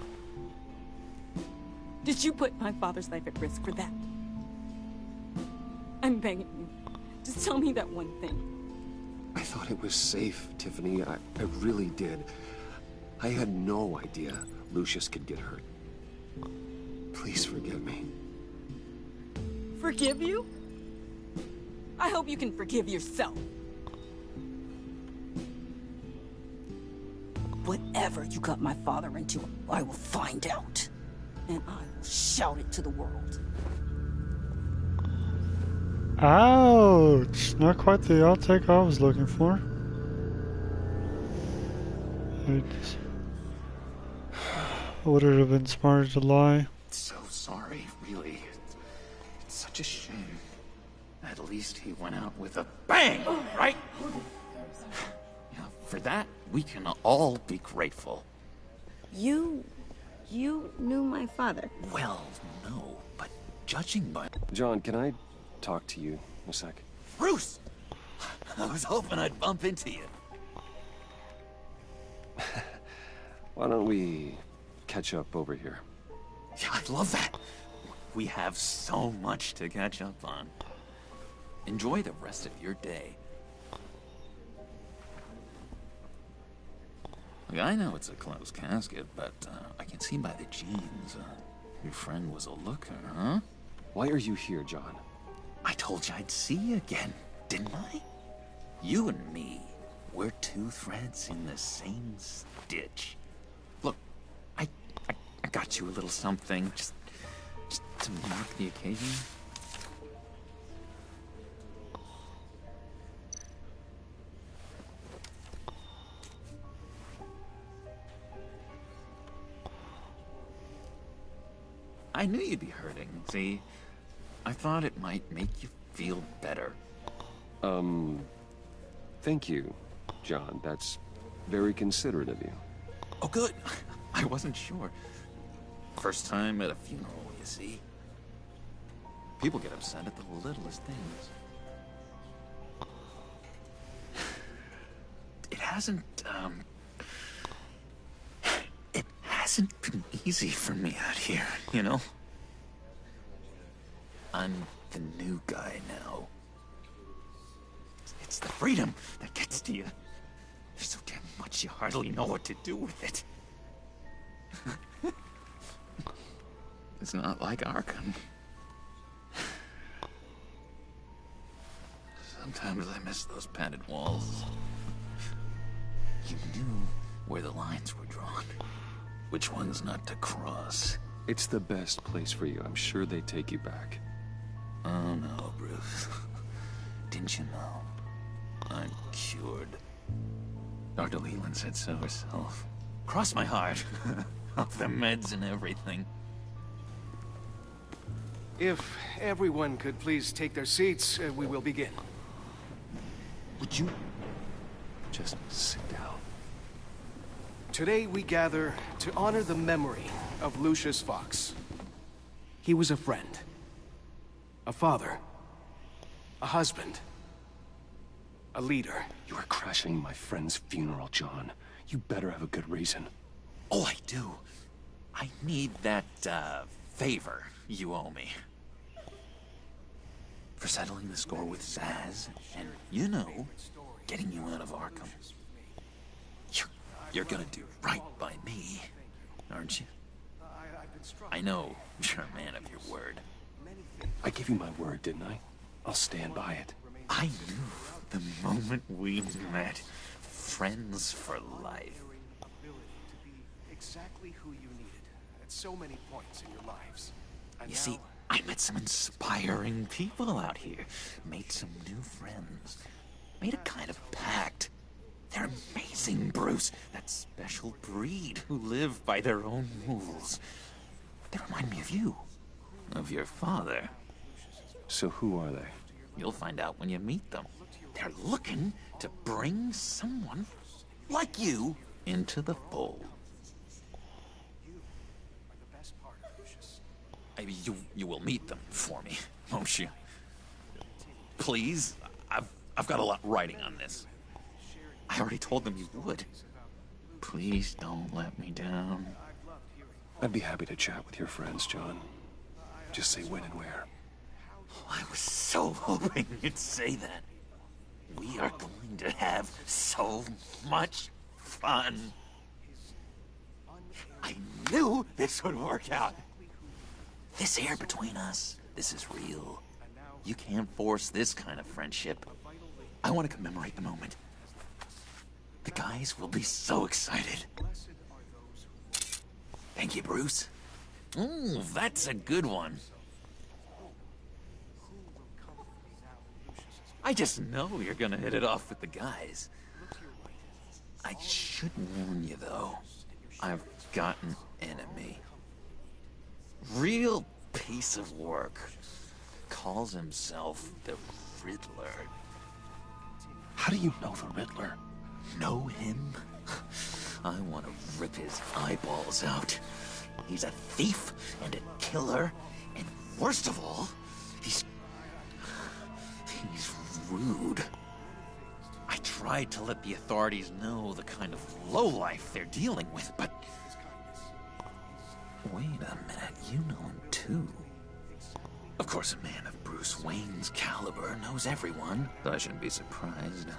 Did you put my father's life at risk for that? I'm begging you. Just tell me that one thing. I thought it was safe, Tiffany. I really did. I had no idea Lucius could get hurt. Please forgive me. Forgive you? I hope you can forgive yourself. Whatever you got my father into, I will find out. And I will shout it to the world. Ouch! Not quite the outtake I was looking for. Would it have been smarter to lie? So sorry, really. It's such a shame. At least he went out with a bang, right? Yeah, for that, we can all be grateful. You knew my father. Well, no, but judging by... John, can I talk to you a sec? Bruce! I was hoping I'd bump into you. Why don't we catch up over here? Yeah, I'd love that. We have so much to catch up on. Enjoy the rest of your day. Look, I know it's a closed casket, but I can see by the jeans, your friend was a looker, huh? Why are you here, John? I told you I'd see you again, didn't I? You and me, we're two threads in the same stitch. Look, I got you a little something, just to mark the occasion. I knew you'd be hurting, see? I thought it might make you feel better. Thank you, John. That's very considerate of you. Oh, good. I wasn't sure. First time at a funeral, you see? People get upset at the littlest things. It hasn't been easy for me out here, you know? I'm the new guy now. It's the freedom that gets to you. There's so damn much you hardly know what to do with it. It's not like Arkham. Sometimes I miss those padded walls. You knew where the lines were drawn. Which ones not to cross. It's the best place for you. I'm sure they take you back. Oh no, Bruce. Didn't you know? I'm cured. Dr. Leland said so herself. Cross my heart. Off the meds and everything. If everyone could please take their seats, we will begin. Would you just sit down? Today we gather to honor the memory of Lucius Fox. He was a friend, a father, a husband, a leader. You are crashing my friend's funeral, John. You better have a good reason. Oh, I do. I need that, favor you owe me. For settling the score with Zaz, and, you know, getting you out of Arkham. You're gonna do right by me, aren't you? I know you're a man of your word. I gave you my word, didn't I? I'll stand by it. I knew the moment we met. Friends for life. Exactly who you needed at so many points in your lives. And You see, I met some inspiring people out here. Made some new friends. Made a kind of pact. They're amazing, Bruce. That special breed who live by their own rules. They remind me of you. Of your father. So who are they? You'll find out when you meet them. They're looking to bring someone like you into the fold. Maybe you will meet them for me, won't you? Please? I've got a lot writing on this. I already told them you would. Please don't let me down. I'd be happy to chat with your friends, John. Just say when and where. I was so hoping you'd say that. We are going to have so much fun. I knew this would work out. This air between us, this is real. You can't force this kind of friendship. I want to commemorate the moment. The guys will be so excited. Thank you, Bruce. Ooh, that's a good one. I just know you're gonna hit it off with the guys. I should warn you, though. I've got an enemy. Real piece of work. Calls himself the Riddler. How do you know the Riddler? Know him? I want to rip his eyeballs out. He's a thief and a killer, and worst of all, he's rude. I tried to let the authorities know the kind of lowlife they're dealing with, but... Wait a minute, you know him too. Of course, a man of Bruce Wayne's caliber knows everyone, so I shouldn't be surprised.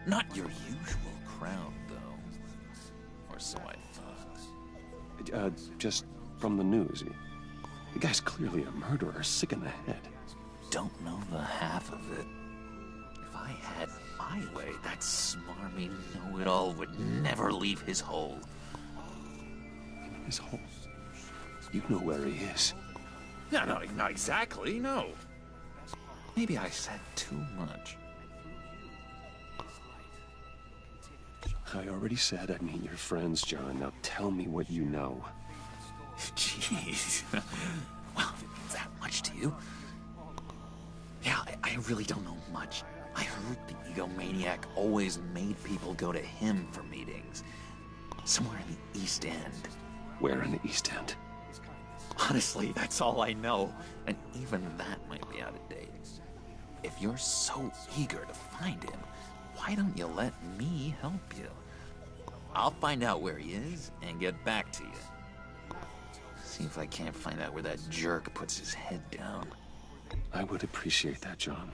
Not your usual crowd, though. Or so I thought. Just from the news. The guy's clearly a murderer, sick in the head. Don't know the half of it. If I had my way, that smarmy know-it-all would never leave his hole. His hole? You know where he is. No, not exactly, no. Maybe I said too much. I already said I'd meet your friends, John. Now tell me what you know. Jeez. Well, if it means that much to you. Yeah, I really don't know much. I heard the egomaniac always made people go to him for meetings. Somewhere in the East End. Where in the East End? Honestly, that's all I know. And even that might be out of date. If you're so eager to find him, why don't you let me help you? I'll find out where he is and get back to you. See if I can't find out where that jerk puts his head down. I would appreciate that, John.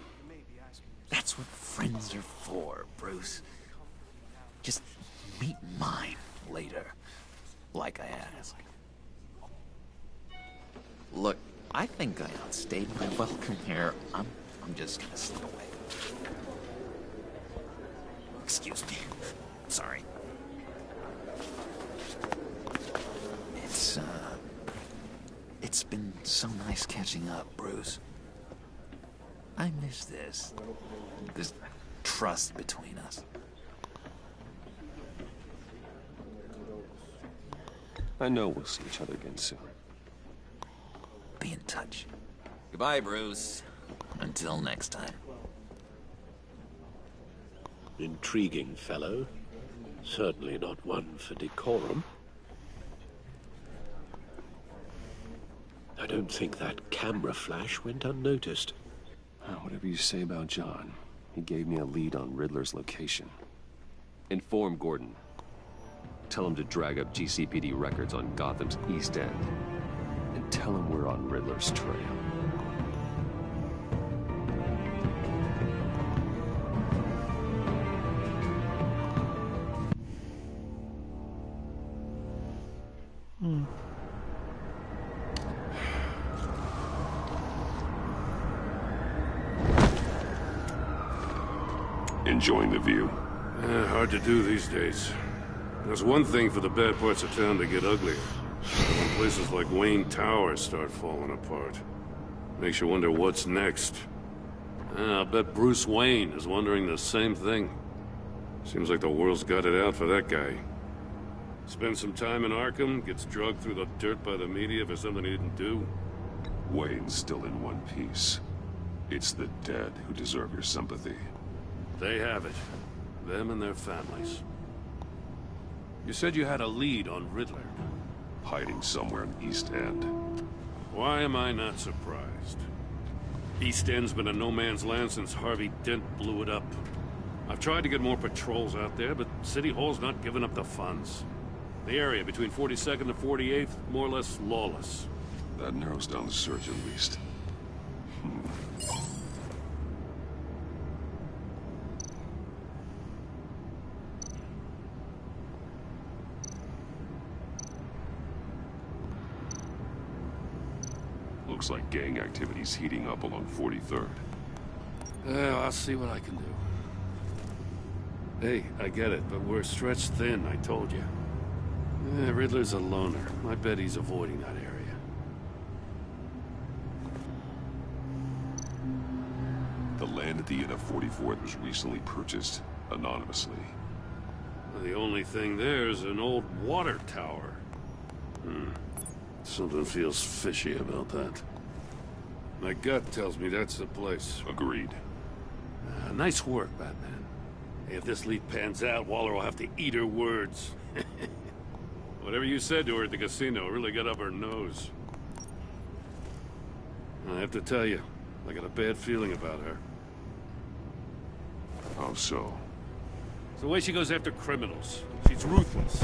That's what friends are for, Bruce. Just meet mine later, like I asked. Look, I think I outstayed my welcome here. I'm just gonna slip away. Excuse me. Sorry. It's been so nice catching up, Bruce. I miss this trust between us. I know we'll see each other again soon. Be in touch. Goodbye, Bruce. Until next time. Intriguing fellow. Certainly not one for decorum. I don't think that camera flash went unnoticed. Whatever you say about John, he gave me a lead on Riddler's location. Inform Gordon. Tell him to drag up GCPD records on Gotham's East End. And tell him we're on Riddler's trail. Enjoying the view? Hard to do these days. There's one thing for the bad parts of town to get uglier. When places like Wayne Tower start falling apart. Makes you wonder what's next. I'll bet Bruce Wayne is wondering the same thing. Seems like the world's got it out for that guy. Spends some time in Arkham, gets drugged through the dirt by the media for something he didn't do. Wayne's still in one piece. It's the dead who deserve your sympathy. They have it. Them and their families. You said you had a lead on Riddler. Hiding somewhere in East End. Why am I not surprised? East End's been a no-man's land since Harvey Dent blew it up. I've tried to get more patrols out there, but City Hall's not giving up the funds. The area between 42nd and 48th, more or less lawless. That narrows down the search at least. Looks like gang activity's heating up along 43rd. Well, I'll see what I can do. Hey, I get it, but we're stretched thin, I told you. Riddler's a loner. I bet he's avoiding that area. The land at the end of 44th was recently purchased anonymously. Well, the only thing there is an old water tower. Something feels fishy about that. My gut tells me that's the place. Agreed. Nice work, Batman. If this lead pans out, Waller will have to eat her words. Whatever you said to her at the casino really got up her nose. I have to tell you, I got a bad feeling about her. How so? It's the way she goes after criminals. She's ruthless.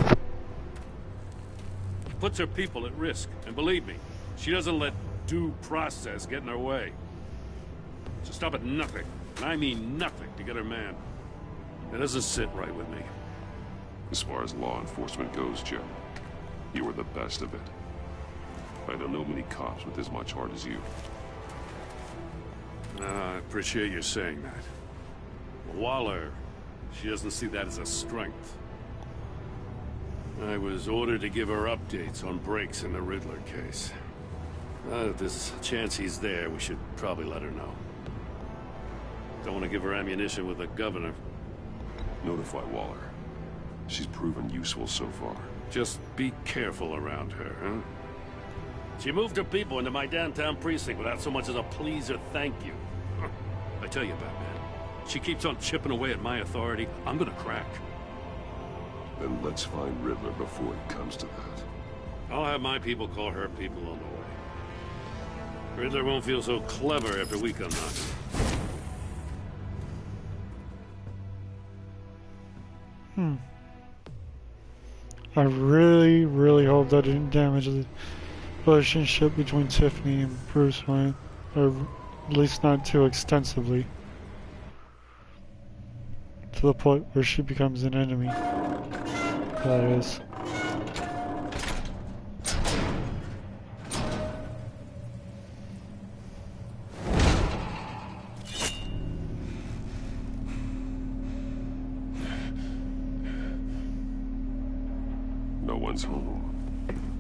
Puts her people at risk. And believe me, she doesn't let due process get in her way. She'll stop at nothing, and I mean nothing, to get her man. It doesn't sit right with me. As far as law enforcement goes, Joe, you are the best of it. I don't know many cops with as much heart as you. I appreciate you saying that. Waller, she doesn't see that as a strength. I was ordered to give her updates on breaks in the Riddler case. If there's a chance he's there, we should probably let her know. Don't want to give her ammunition with the governor. Notify Waller. She's proven useful so far. Just be careful around her, huh? She moved her people into my downtown precinct without so much as a please or thank you. I tell you, Batman, she keeps on chipping away at my authority, I'm gonna crack. Then let's find Riddler before it comes to that. I'll have my people call her people on the way. Riddler won't feel so clever after we come knocking. I really, really hope that didn't damage the relationship between Tiffany and Bruce Wayne. Or at least not too extensively. To the point where she becomes an enemy. That is. No one's home.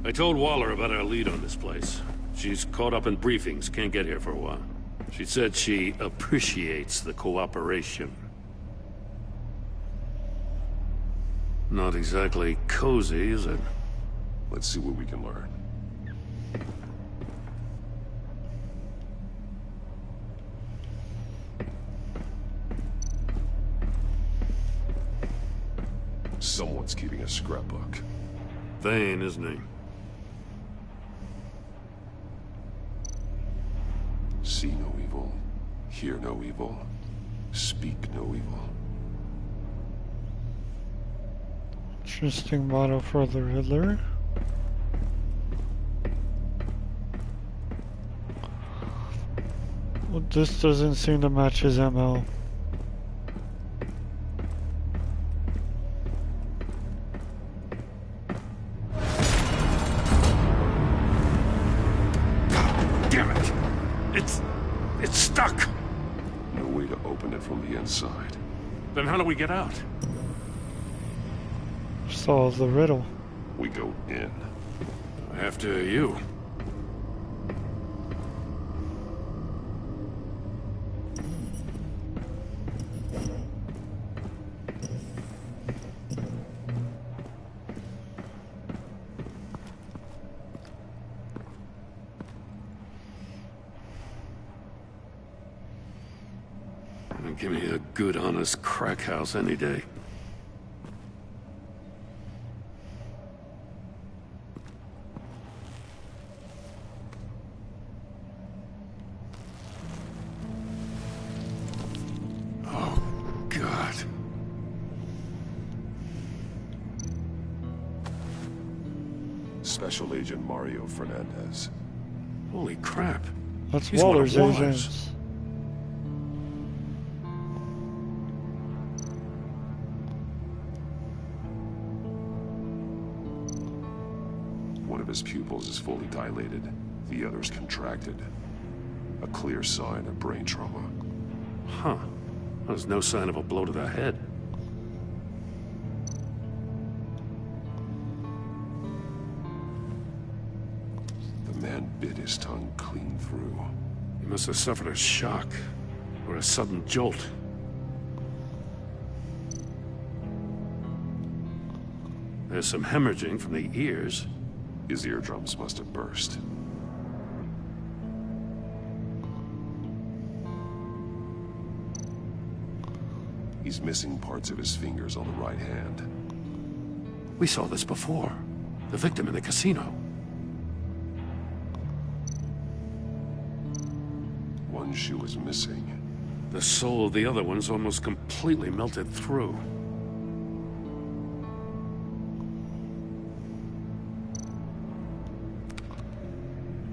I told Waller about our lead on this place. She's caught up in briefings, can't get here for a while. She said she appreciates the cooperation. Not exactly cozy, is it? Let's see what we can learn. Someone's keeping a scrapbook. Vane, isn't he? See no evil, hear no evil, speak no evil. Interesting motto for the Riddler. Well, this doesn't seem to match his MO. Damn it! It's stuck! No way to open it from the inside. Then how do we get out? Solve the riddle. We go in. After you. Give me a good, honest crack house any day. Oh, God. Special Agent Mario Fernandez. Holy crap. That's He's one of Waller's Waller's. agents. One of his pupils is fully dilated, the other's contracted. A clear sign of brain trauma. Huh. There's no sign of a blow to the head. The man bit his tongue clean through. He must have suffered a shock, or a sudden jolt. There's some hemorrhaging from the ears. His eardrums must have burst. He's missing parts of his fingers on the right hand. We saw this before. The victim in the casino. One shoe is missing. The sole of the other one's almost completely melted through.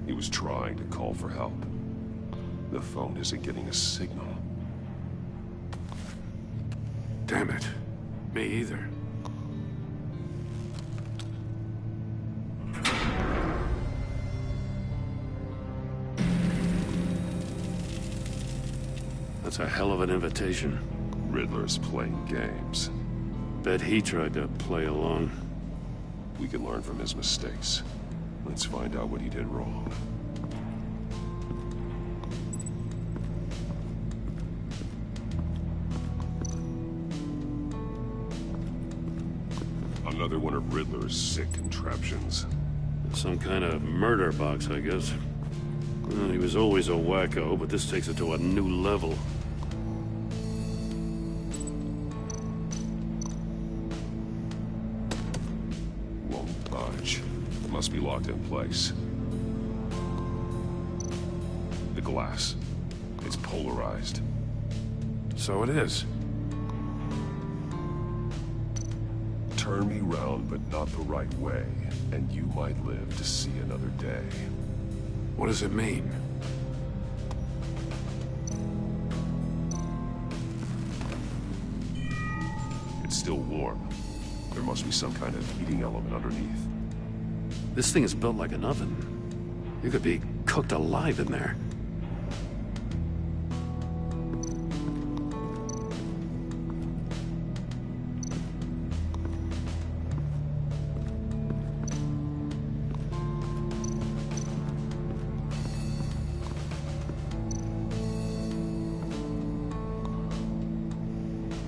He was trying to call for help. The phone isn't getting a signal. Damn it. Me either. That's a hell of an invitation. Riddler's playing games. Bet he tried to play along. We can learn from his mistakes. Let's find out what he did wrong. Another one of Riddler's sick contraptions. Some kind of murder box, I guess. Well, he was always a wacko, but this takes it to a new level. Won't budge. Must be locked in place. The glass. It's polarized. So it is. Turn me round, but not the right way, and you might live to see another day. What does it mean? It's still warm. There must be some kind of heating element underneath. This thing is built like an oven. You could be cooked alive in there.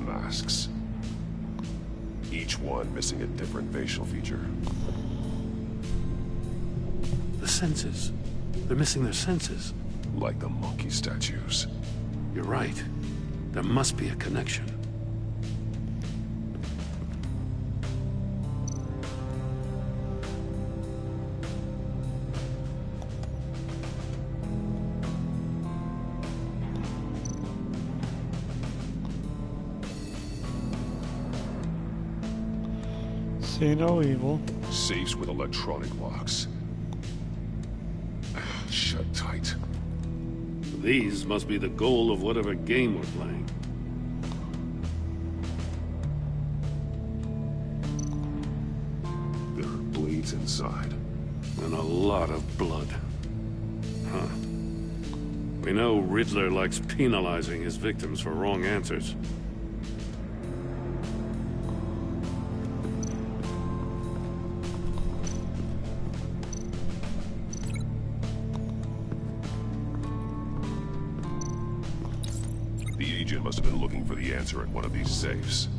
Masks. Each one missing a different facial feature. The senses. They're missing their senses. Like the monkey statues. You're right. There must be a connection. See no evil. Safes with electronic locks. Shut tight. These must be the goal of whatever game we're playing. There are blades inside. And a lot of blood. Huh. We know Riddler likes penalizing his victims for wrong answers. The agent must have been looking for the answer in one of these safes.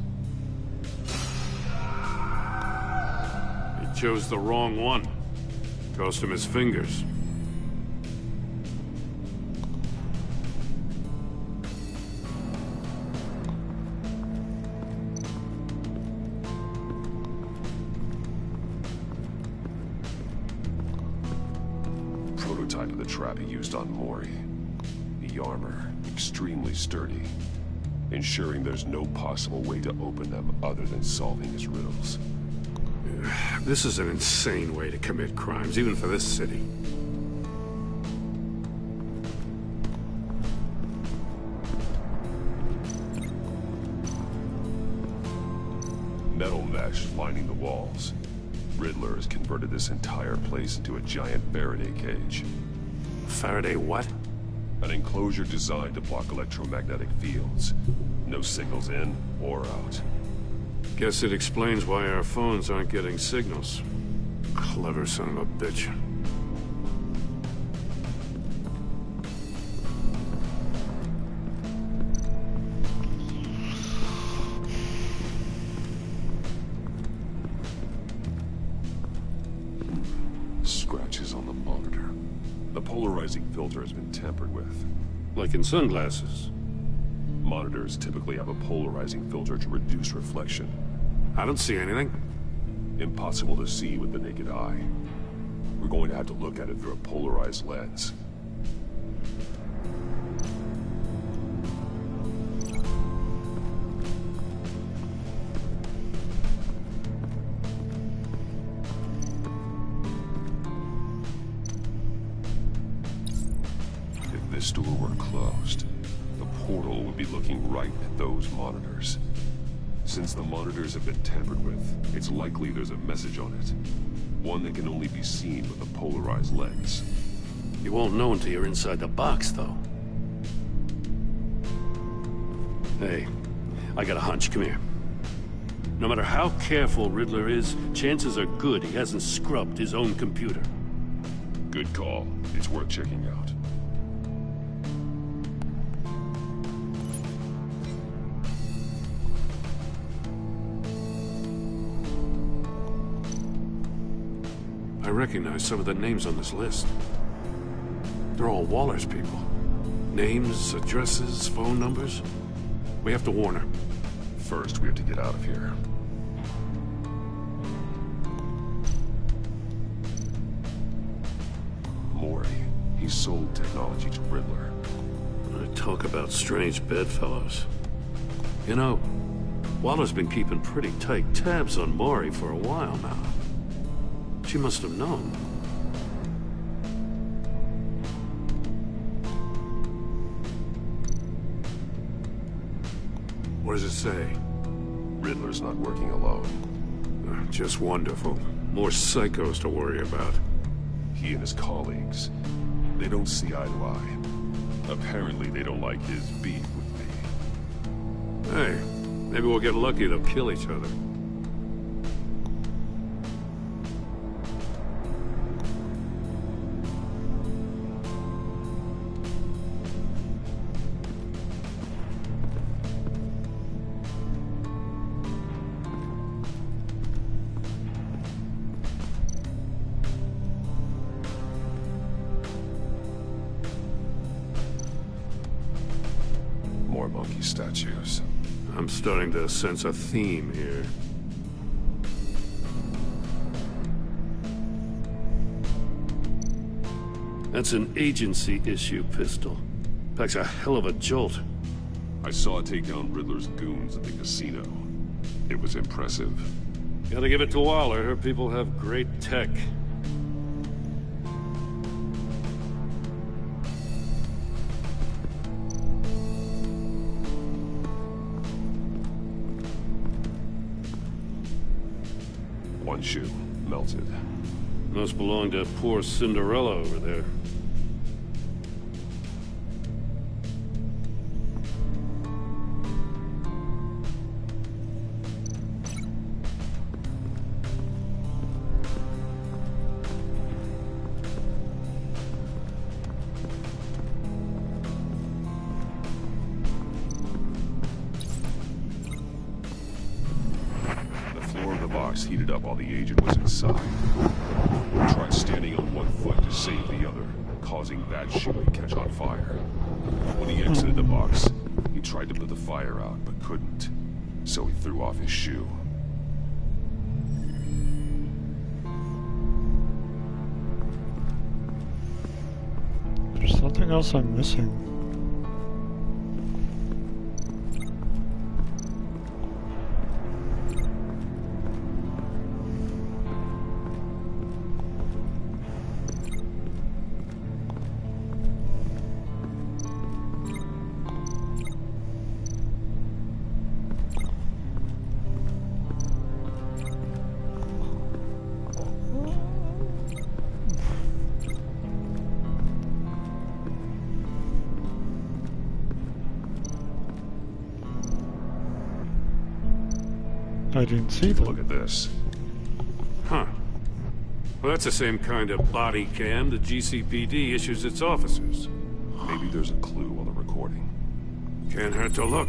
He chose the wrong one. Cost him his fingers. Prototype of the trap he used on Mori. The armor, extremely sturdy, ensuring there's no possible way to open them other than solving his riddles. This is an insane way to commit crimes, even for this city. Metal mesh lining the walls. Riddler has converted this entire place into a giant Faraday cage. Faraday what? An enclosure designed to block electromagnetic fields. No signals in or out. Guess it explains why our phones aren't getting signals. Clever son of a bitch. Scratches on the monitor. The polarizing filter has been tampered with. Like in sunglasses. Monitors typically have a polarizing filter to reduce reflection. I don't see anything. Impossible to see with the naked eye. We're going to have to look at it through a polarized lens. If this door were closed, the portal would be looking right at those monitors. Since the monitors have been tampered with, it's likely there's a message on it. One that can only be seen with a polarized lens. You won't know until you're inside the box, though. Hey, I got a hunch. Come here. No matter how careful Riddler is, chances are good he hasn't scrubbed his own computer. Good call. It's worth checking out. I recognize some of the names on this list. They're all Waller's people. Names, addresses, phone numbers. We have to warn her. First, we have to get out of here. Mori. He sold technology to Riddler. Talk about strange bedfellows. You know, Waller's been keeping pretty tight tabs on Mori for a while now. She must have known. What does it say? Riddler's not working alone. Just wonderful. More psychos to worry about. He and his colleagues, they don't see eye to eye. Apparently they don't like his beef with me. Hey, maybe we'll get lucky. They'll kill each other. More monkey statues. I'm starting to sense a theme here. That's an agency-issue pistol. Packs a hell of a jolt. I saw it take down Riddler's goons at the casino. It was impressive. Gotta give it to Waller. Her people have great tech. One shoe, melted. Must belong to poor Cinderella over there. Heated up while the agent was inside. He tried standing on one foot to save the other, causing that shoe to catch on fire. When he exited the box, he tried to put the fire out, but couldn't. So he threw off his shoe. There's something else I'm missing. I didn't see Take a them. look at this. Huh. Well, that's the same kind of body cam the GCPD issues its officers. Maybe there's a clue on the recording. Can't hurt to look.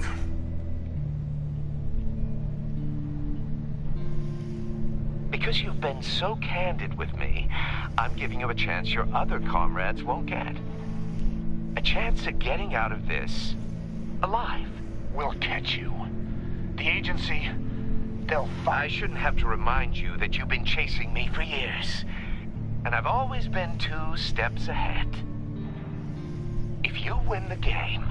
Because you've been so candid with me, I'm giving you a chance your other comrades won't get. A chance at getting out of this alive. We'll catch you. The agency, they'll find... I shouldn't have to remind you that you've been chasing me for years. And I've always been 2 steps ahead. If you win the game,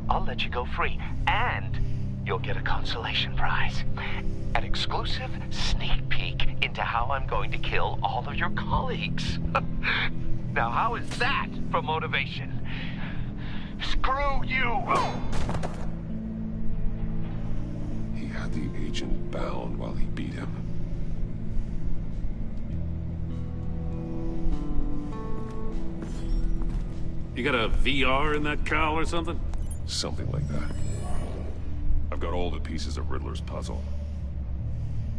I'll let you go free. And you'll get a consolation prize. An exclusive sneak peek into how I'm going to kill all of your colleagues. Now, how is that for motivation? Screw you! He had the agent bound while he beat him. You got a VR in that cowl or something? Something like that. I've got all the pieces of Riddler's puzzle.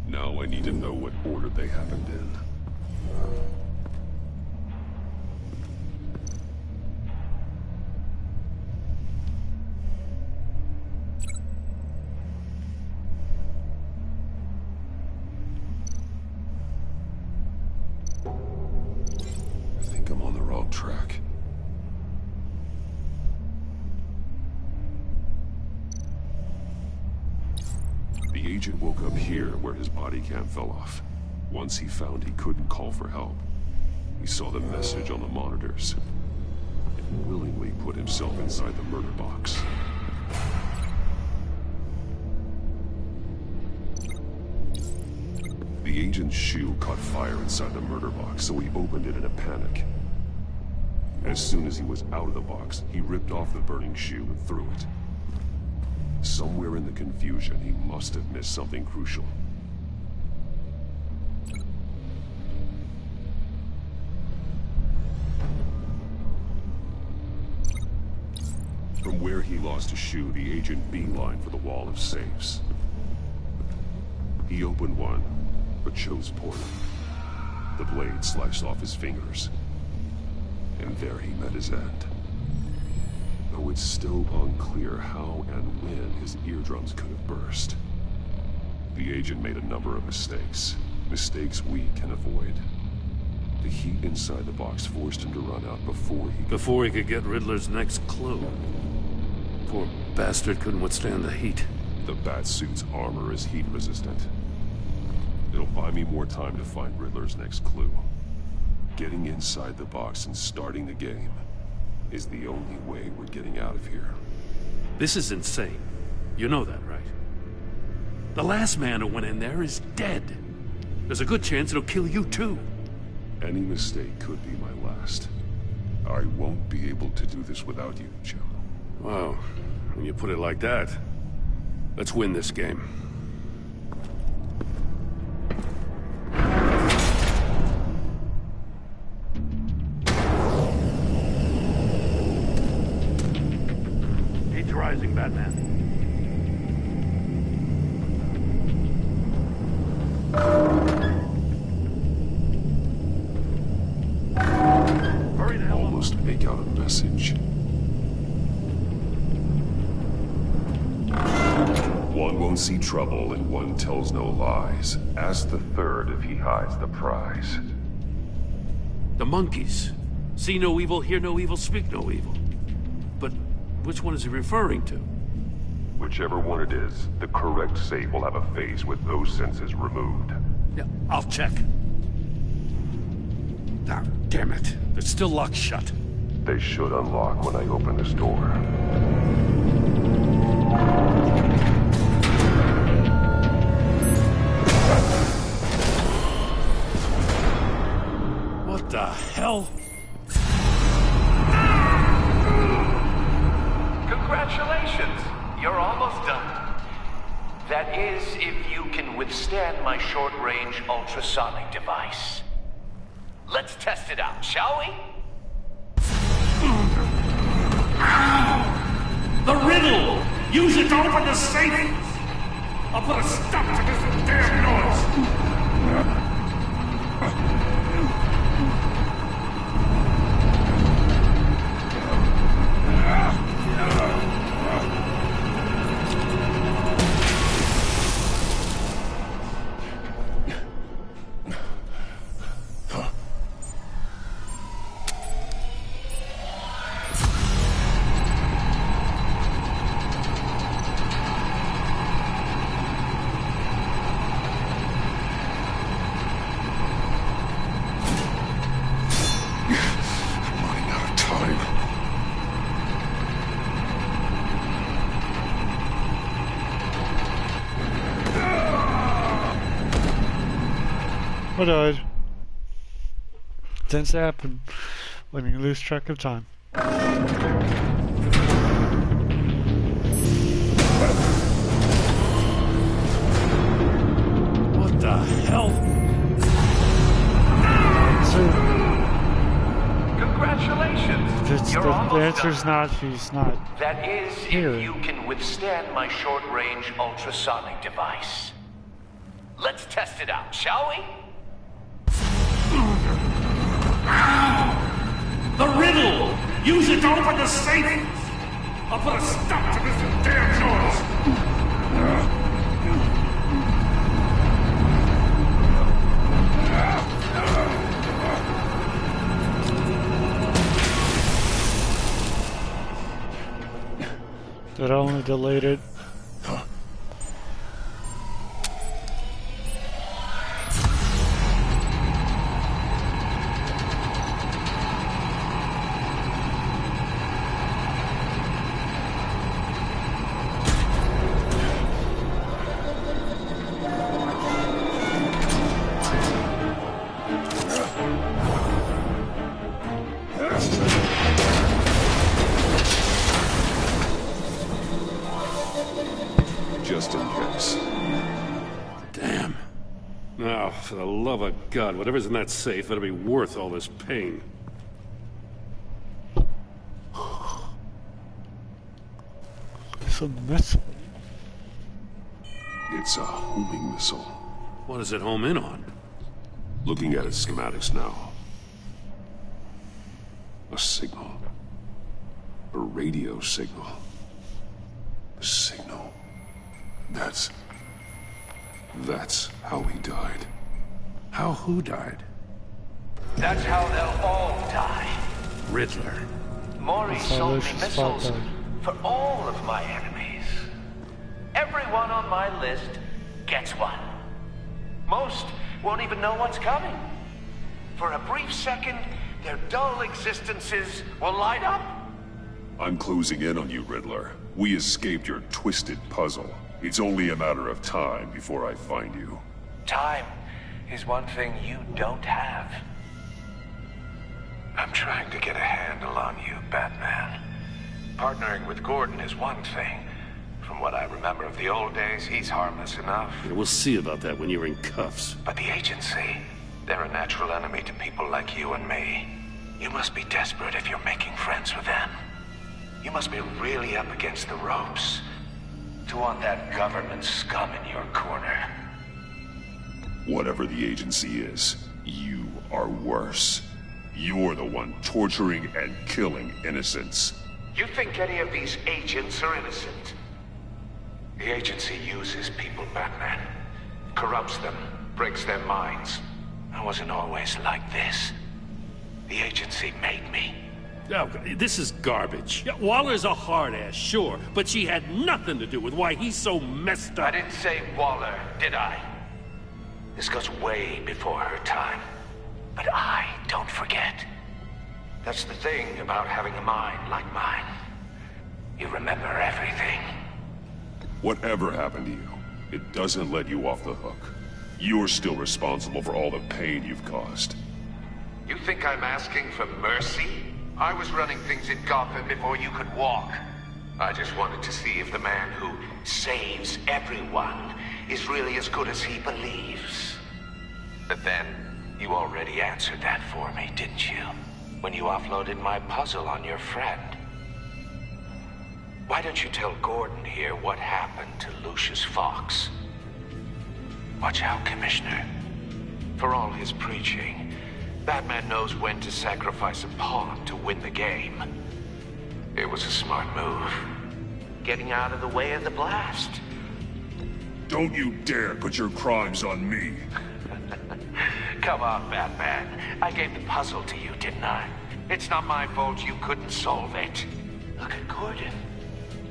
Now I need to know what order they happened in. I think I'm on the wrong track. The agent woke up here where his body cam fell off. Once he found he couldn't call for help, he saw the message on the monitors and willingly put himself inside the murder box. The agent's shoe caught fire inside the murder box, so he opened it in a panic. As soon as he was out of the box, he ripped off the burning shoe and threw it. Somewhere in the confusion, he must have missed something crucial. From where he lost a shoe, the agent beelined for the wall of safes. He opened one, but chose poorly. The blade sliced off his fingers. And there he met his end. Though it's still unclear how and when his eardrums could have burst. The agent made a number of mistakes. Mistakes we can avoid. The heat inside the box forced him to run out before he could get Riddler's next clue. Poor bastard couldn't withstand the heat. The Batsuit's armor is heat resistant. It'll buy me more time to find Riddler's next clue. Getting inside the box and starting the game is the only way we're getting out of here. This is insane. You know that, right? The last man who went in there is dead. There's a good chance it'll kill you too. Any mistake could be my last. I won't be able to do this without you, Joe. Wow, when you put it like that, let's win this game. Heat's rising, Batman. Hurry the hell up. Almost make out a message. One won't see trouble and one tells no lies. Ask the third if he hides the prize. The monkeys. See no evil, hear no evil, speak no evil. But which one is he referring to? Whichever one it is, the correct safe will have a face with those senses removed. Yeah, I'll check. Ah, damn it. They're still locked shut. They should unlock when I open this door. What the hell? Congratulations! You're almost done. That is, if you can withstand my short-range ultrasonic device. Let's test it out, shall we? The riddle! Use it to open the safe! I'll put a stop to this damn noise! I died. Tends to happen when you lose track of time. What the hell? Congratulations! It's You're the almost answer's done. not, she's not. That is, here. if you can withstand my short-range ultrasonic device. Let's test it out, shall we? The riddle! Use it to open the safe! I'll put a stop to this damn noise! That only delayed it. Just in case. Damn. Now, for the love of God, whatever's in that safe better be worth all this pain. It's a missile. It's a homing missile. What does it home in on? Looking at its schematics now. A signal. A radio signal. A signal. That's how he died. How who died? That's how they'll all die. Riddler. Maury That's how sold me Lucius missiles Fox died. for all of my enemies. Everyone on my list gets one. Most won't even know what's coming. For a brief second, their dull existences will light up. I'm closing in on you, Riddler. We escaped your twisted puzzle. It's only a matter of time before I find you. Time is one thing you don't have. I'm trying to get a handle on you, Batman. Partnering with Gordon is one thing. From what I remember of the old days, he's harmless enough. Yeah, we'll see about that when you're in cuffs. But the agency, they're a natural enemy to people like you and me. You must be desperate if you're making friends with them. You must be really up against the ropes to want that government scum in your corner. Whatever the agency is, you are worse. You're the one torturing and killing innocents. You think any of these agents are innocent? The agency uses people, Batman. Corrupts them, breaks their minds. I wasn't always like this. The agency made me. Oh, this is garbage. Yeah, Waller's a hard-ass, sure, but she had nothing to do with why he's so messed up. I didn't say Waller, did I? This goes way before her time. But I don't forget. That's the thing about having a mind like mine. You remember everything. Whatever happened to you, it doesn't let you off the hook. You're still responsible for all the pain you've caused. You think I'm asking for mercy? I was running things in Gotham before you could walk. I just wanted to see if the man who saves everyone is really as good as he believes. But then, you already answered that for me, didn't you? When you offloaded my puzzle on your friend. Why don't you tell Gordon here what happened to Lucius Fox? Watch out, Commissioner. For all his preaching, Batman knows when to sacrifice a pawn to win the game. It was a smart move. Getting out of the way of the blast. Don't you dare put your crimes on me. Come on, Batman. I gave the puzzle to you, didn't I? It's not my fault you couldn't solve it. Look at Gordon.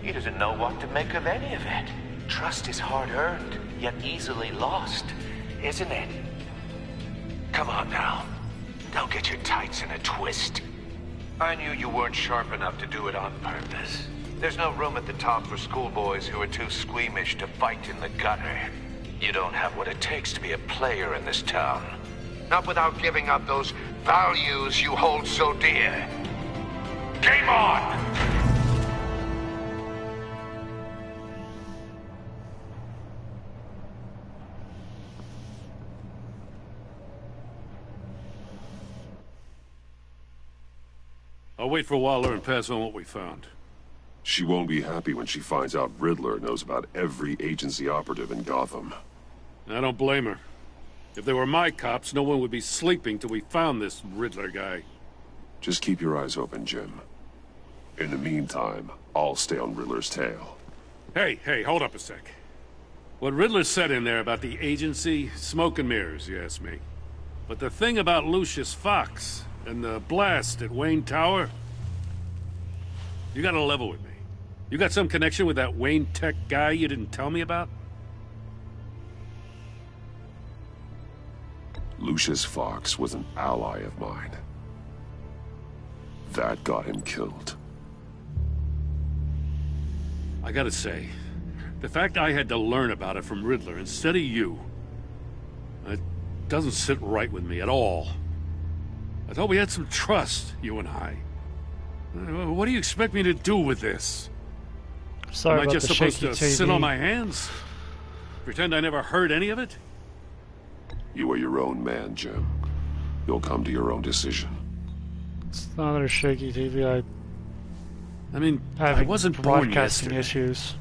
He doesn't know what to make of any of it. Trust is hard-earned, yet easily lost, isn't it? Come on now. Don't get your tights in a twist. I knew you weren't sharp enough to do it on purpose. There's no room at the top for schoolboys who are too squeamish to fight in the gutter. You don't have what it takes to be a player in this town. Not without giving up those values you hold so dear. Game on! I'll wait for Waller and pass on what we found. She won't be happy when she finds out Riddler knows about every agency operative in Gotham. I don't blame her. If they were my cops, no one would be sleeping till we found this Riddler guy. Just keep your eyes open, Jim. In the meantime, I'll stay on Riddler's tail. Hey, hold up a sec. What Riddler said in there about the agency, smoke and mirrors, you ask me. But the thing about Lucius Fox and the blast at Wayne Tower, you gotta level with me. You got some connection with that Wayne Tech guy you didn't tell me about? Lucius Fox was an ally of mine. That got him killed. I gotta say, the fact I had to learn about it from Riddler instead of you, it doesn't sit right with me at all. I thought we had some trust, you and I. What do you expect me to do with this? Sorry Am I just supposed to TV. sit on my hands? Pretend I never heard any of it? You are your own man, Jim. You'll come to your own decision. It's not a shaky TV. I wasn't born broadcasting yesterday. issues.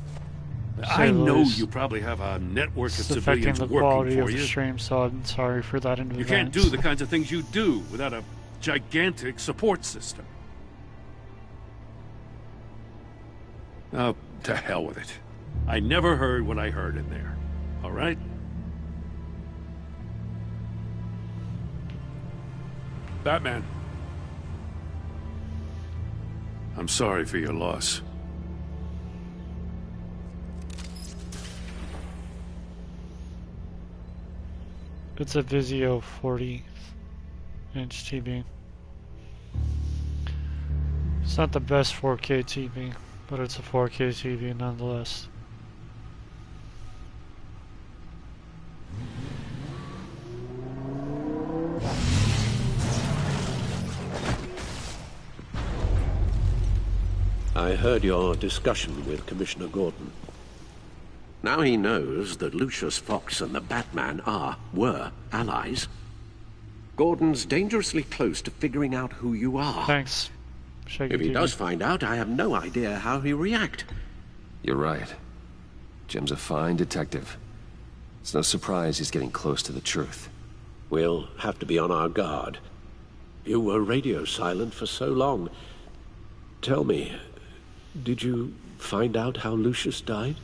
I know you probably have a network of It's civilians affecting the working quality for of the you. stream, so I'm sorry for that in You can't do the kinds of things you do without a gigantic support system. Oh, to hell with it. I never heard what I heard in there. All right? Batman. I'm sorry for your loss. It's a Vizio 40-inch TV. It's not the best 4K TV, but it's a 4K TV nonetheless. I heard your discussion with Commissioner Gordon. Now he knows that Lucius Fox and the Batman were allies. Gordon's dangerously close to figuring out who you are. Thanks. If he does find out, I have no idea how he'll react. You're right. Jim's a fine detective. It's no surprise he's getting close to the truth. We'll have to be on our guard. You were radio silent for so long. Tell me, did you find out how Lucius died?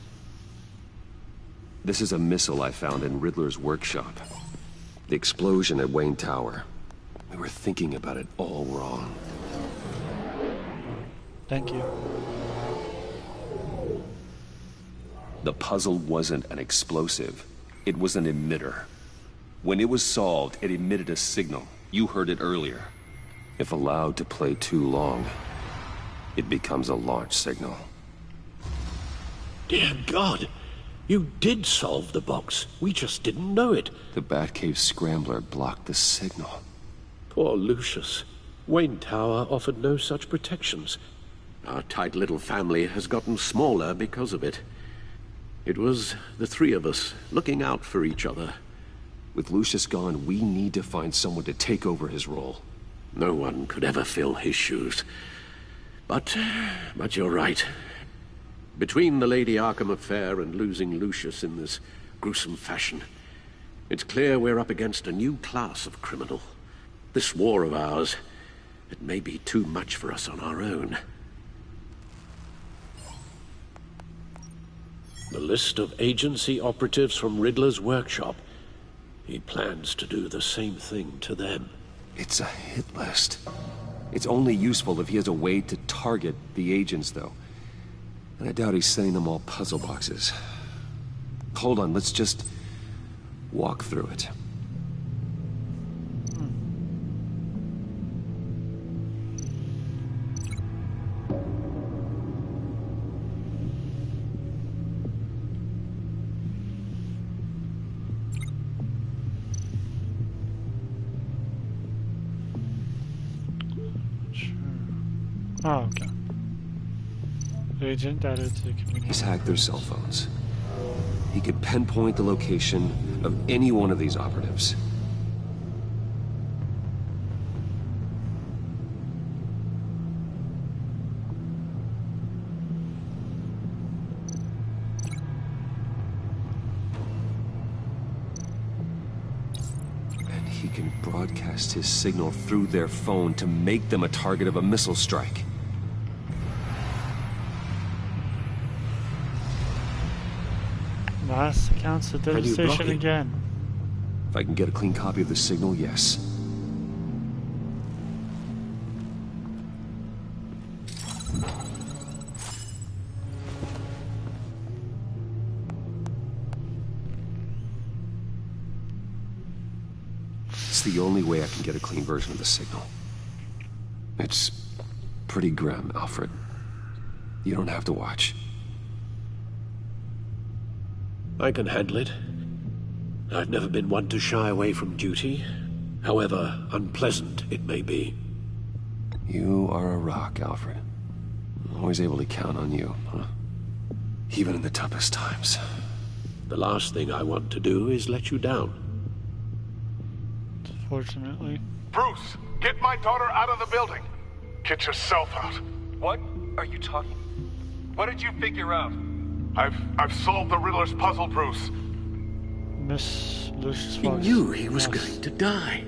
This is a missile I found in Riddler's workshop. The explosion at Wayne Tower. We were thinking about it all wrong. Thank you. The puzzle wasn't an explosive. It was an emitter. When it was solved, it emitted a signal. You heard it earlier. If allowed to play too long, it becomes a launch signal. Dear God! You did solve the box. We just didn't know it. The Batcave scrambler blocked the signal. Poor Lucius. Wayne Tower offered no such protections. Our tight little family has gotten smaller because of it. It was the three of us looking out for each other. With Lucius gone, we need to find someone to take over his role. No one could ever fill his shoes. But you're right. Between the Lady Arkham affair and losing Lucius in this gruesome fashion, it's clear we're up against a new class of criminal. This war of ours, it may be too much for us on our own. The list of agency operatives from Riddler's workshop. He plans to do the same thing to them. It's a hit list. It's only useful if he has a way to target the agents, though. And I doubt he's sending them all puzzle boxes. Hold on, let's just walk through it. Oh, okay. Agent data to community. He's hacked their cell phones. He could pinpoint the location of any one of these operatives. And he can broadcast his signal through their phone to make them a target of a missile strike. Last accounts of devastation again. If I can get a clean copy of the signal, yes. It's the only way I can get a clean version of the signal. It's pretty grim, Alfred. You don't have to watch. I can handle it. I've never been one to shy away from duty, however unpleasant it may be. You are a rock, Alfred. I'm always able to count on you, huh? Even in the toughest times. The last thing I want to do is let you down. Fortunately. Bruce, get my daughter out of the building. Get yourself out. What are you talking? What did you figure out? I've solved the Riddler's puzzle, Bruce. Miss Lucius He Fox. knew he was going to die.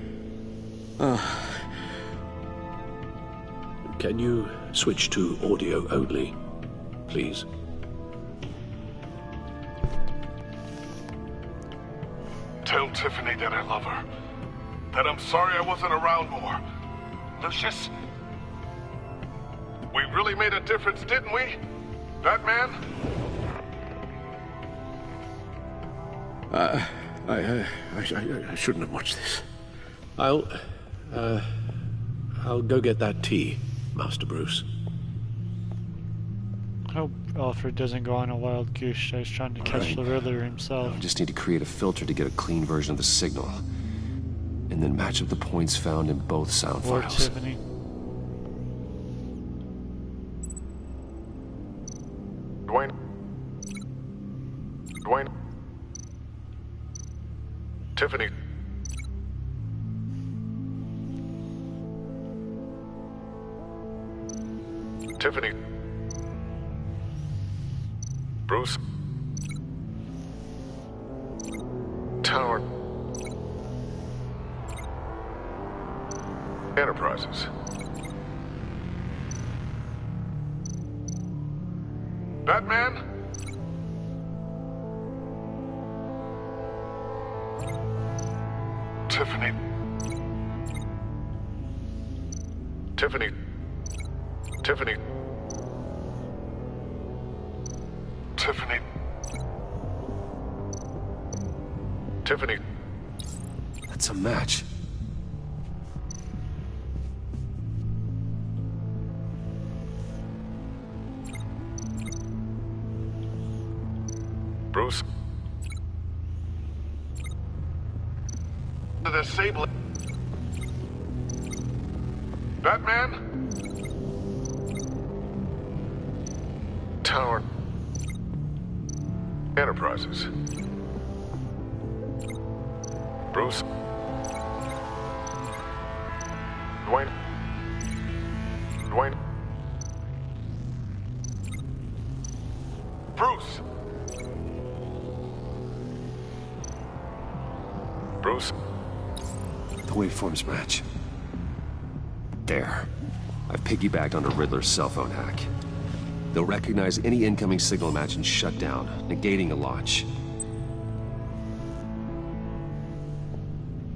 Can you switch to audio only, please? Tell Tiffany that I love her. That I'm sorry I wasn't around more. Lucius? We really made a difference, didn't we? That man? I shouldn't have watched this. I'll go get that tea, Master Bruce. I hope Alfred doesn't go on a wild goose chase trying to catch the Riddler himself. I just need to create a filter to get a clean version of the signal. And then match up the points found in both sound Or files. Tiffany. Dwayne. Tiffany. Tiffany. Bruce. Tower. Enterprises. Batman? Tiffany. Tiffany. Tiffany. Tiffany. Tiffany. That's a match. Bruce. The disable. Batman? Tower. Enterprises. Bruce. Dwayne. Dwayne. Bruce? The waveforms match. There. I've piggybacked onto Riddler's cell phone hack. They'll recognize any incoming signal match and shut down, negating a launch.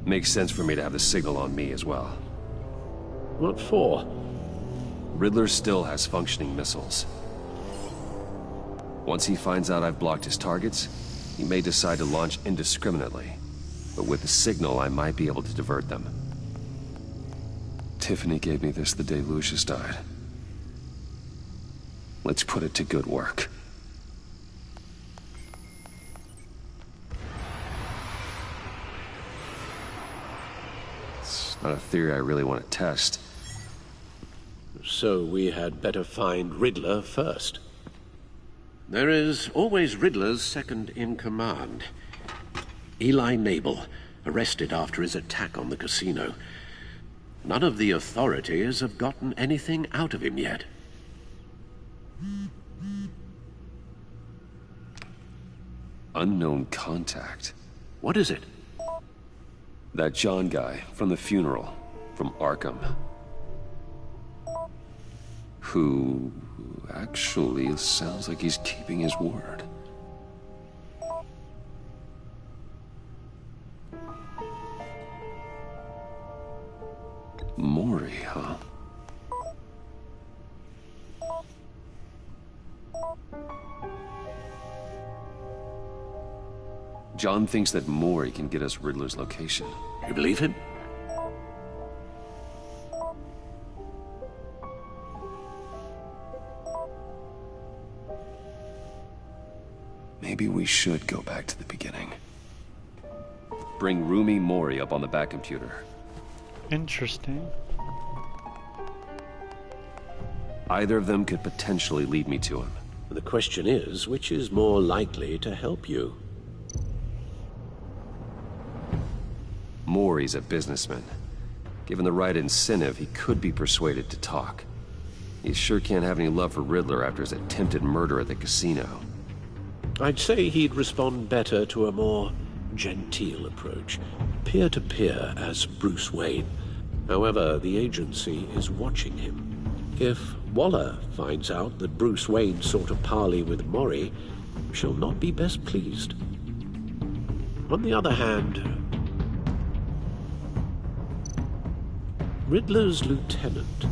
Makes sense for me to have the signal on me as well. What for? Riddler still has functioning missiles. Once he finds out I've blocked his targets, he may decide to launch indiscriminately. But with the signal, I might be able to divert them. Tiffany gave me this the day Lucius died. Let's put it to good work. It's not a theory I really want to test. So we had better find Riddler first. There is always Riddler's second in command. Eli Nabel, arrested after his attack on the casino. None of the authorities have gotten anything out of him yet. Unknown contact. What is it? That John guy from the funeral, from Arkham. Who actually sounds like he's keeping his word. Maury, huh? John thinks that Maury can get us Riddler's location. You believe him? Maybe we should go back to the beginning. Bring Rumi Mori up on the back computer. Interesting. Either of them could potentially lead me to him. The question is, which is more likely to help you? Mori's a businessman. Given the right incentive, he could be persuaded to talk. He sure can't have any love for Riddler after his attempted murder at the casino. I'd say he'd respond better to a more genteel approach, peer-to-peer as Bruce Wayne. However, the agency is watching him. If Waller finds out that Bruce Wayne sought a parley with Mori, she'll not be best pleased. On the other hand, Riddler's lieutenant,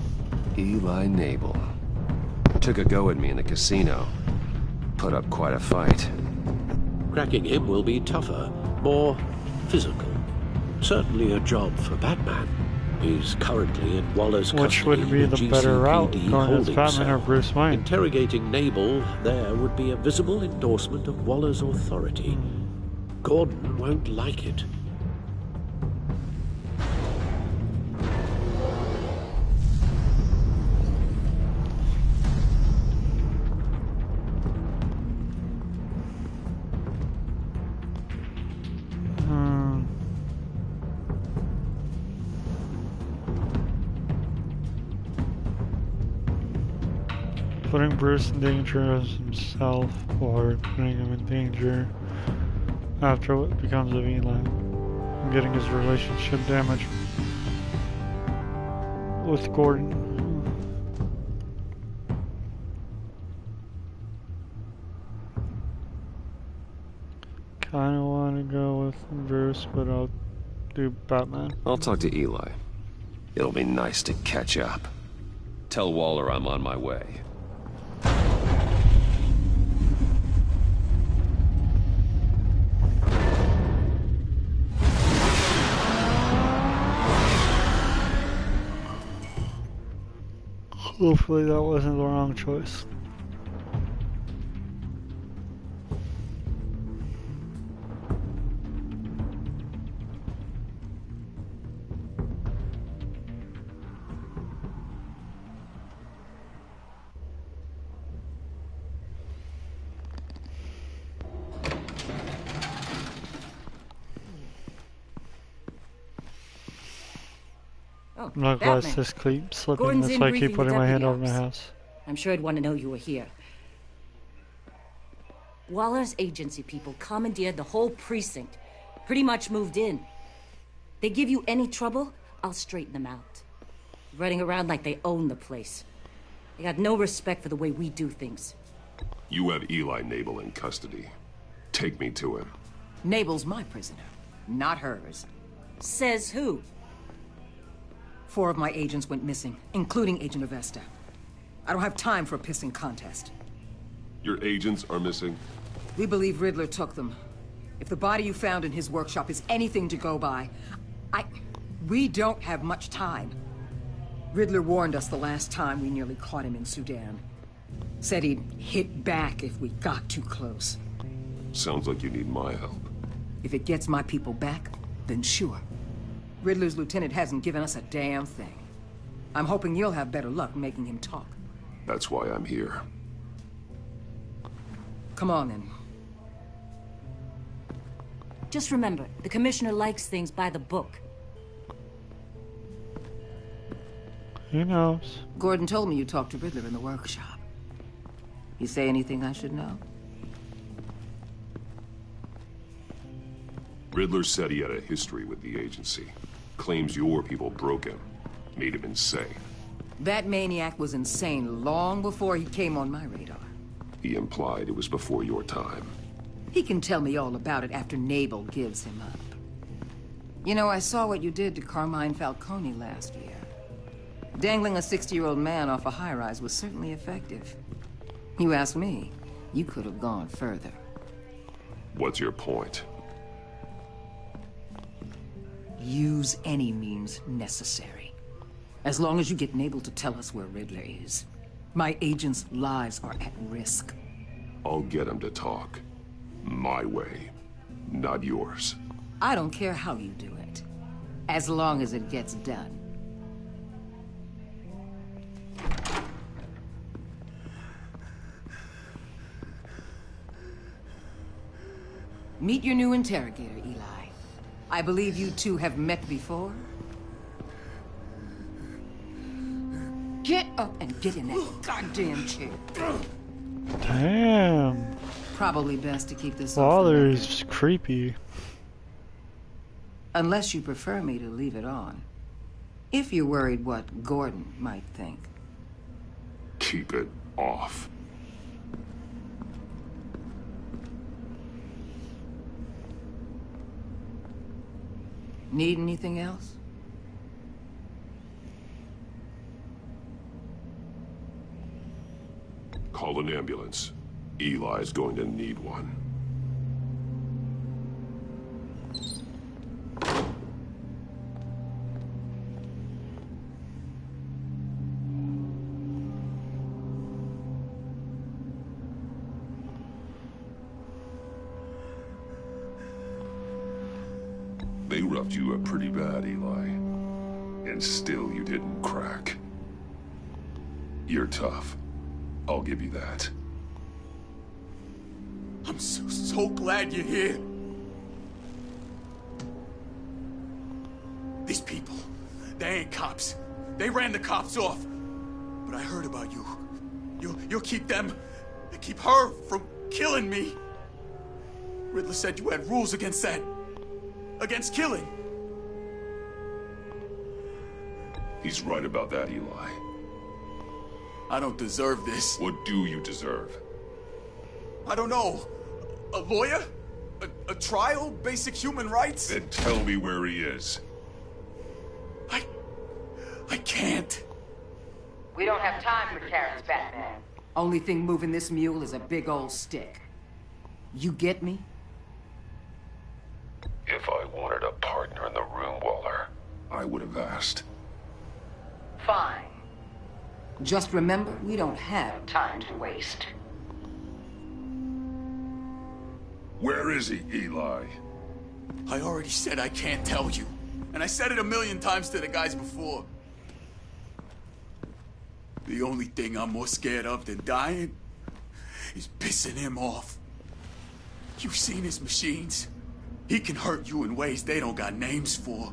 Eli Nabel, took a go at me in the casino. Put up quite a fight. Cracking him will be tougher, more physical. Certainly a job for Batman. He's currently in Waller's custody. Which would be the better route, going as Batman or Bruce Wayne? Interrogating Nabel there would be a visible endorsement of Waller's authority. Gordon won't like it. Putting Bruce in danger as himself, or putting him in danger after what becomes of Eli, and getting his relationship damaged with Gordon. Kinda wanna go with Bruce, but I'll do Batman. I'll talk to Eli. It'll be nice to catch up. Tell Waller I'm on my way. Hopefully that wasn't the wrong choice. Oh, I'm not glad Batman. this keeps slipping. Gordon's That's in why I briefing keep the putting my hand deputy over my ops. house. I'm sure I'd want to know you were here. Waller's agency people commandeered the whole precinct. Pretty much moved in. They give you any trouble, I'll straighten them out. Running around like they own the place. They got no respect for the way we do things. You have Eli Nabel in custody. Take me to him. Nabel's my prisoner, not hers. Says who? 4 of my agents went missing, including Agent Avesta. I don't have time for a pissing contest. Your agents are missing? We believe Riddler took them. If the body you found in his workshop is anything to go by, we don't have much time. Riddler warned us the last time we nearly caught him in Sudan. Said he'd hit back if we got too close. Sounds like you need my help. If it gets my people back, then sure. Riddler's lieutenant hasn't given us a damn thing. I'm hoping you'll have better luck making him talk. That's why I'm here. Come on, then. Just remember, the commissioner likes things by the book. He knows. Gordon told me you talked to Riddler in the workshop. You say anything I should know? Riddler said he had a history with the agency. Claims your people broke him. Made him insane. That maniac was insane long before he came on my radar. He implied it was before your time. He can tell me all about it after Nabel gives him up. You know, I saw what you did to Carmine Falcone last year. Dangling a 60-year-old man off a high-rise was certainly effective. You ask me, you could have gone further. What's your point? Use any means necessary. As long as you get Nabel to tell us where Riddler is. My agents' lives are at risk. I'll get him to talk. My way, not yours. I don't care how you do it, as long as it gets done. Meet your new interrogator, Eli. I believe you two have met before? Get up and get in that goddamn chair. Damn. Probably best to keep this Father off. is creepy. Unless you prefer me to leave it on. If you're worried what Gordon might think. Keep it off. Need anything else? Call an ambulance. Eli's going to need one. They roughed you up pretty bad, Eli. And still you didn't crack. You're tough. I'll give you that. I'm so glad you're here. These people, they ain't cops. They ran the cops off. But I heard about you. You'll keep them, keep her from killing me. Riddler said you had rules against that. Against killing. He's right about that, Eli. I don't deserve this. What do you deserve? I don't know. A lawyer? A trial? Basic human rights? Then tell me where he is. I can't. We don't have time for carrots, Batman. Only thing moving this mule is a big old stick. You get me? If I wanted a partner in the room, Waller, I would have asked. Fine. Just remember, we don't have time to waste. Where is he, Eli? I already said I can't tell you. And I said it 1,000,000 times to the guys before. The only thing I'm more scared of than dying is pissing him off. You've seen his machines. He can hurt you in ways they don't got names for.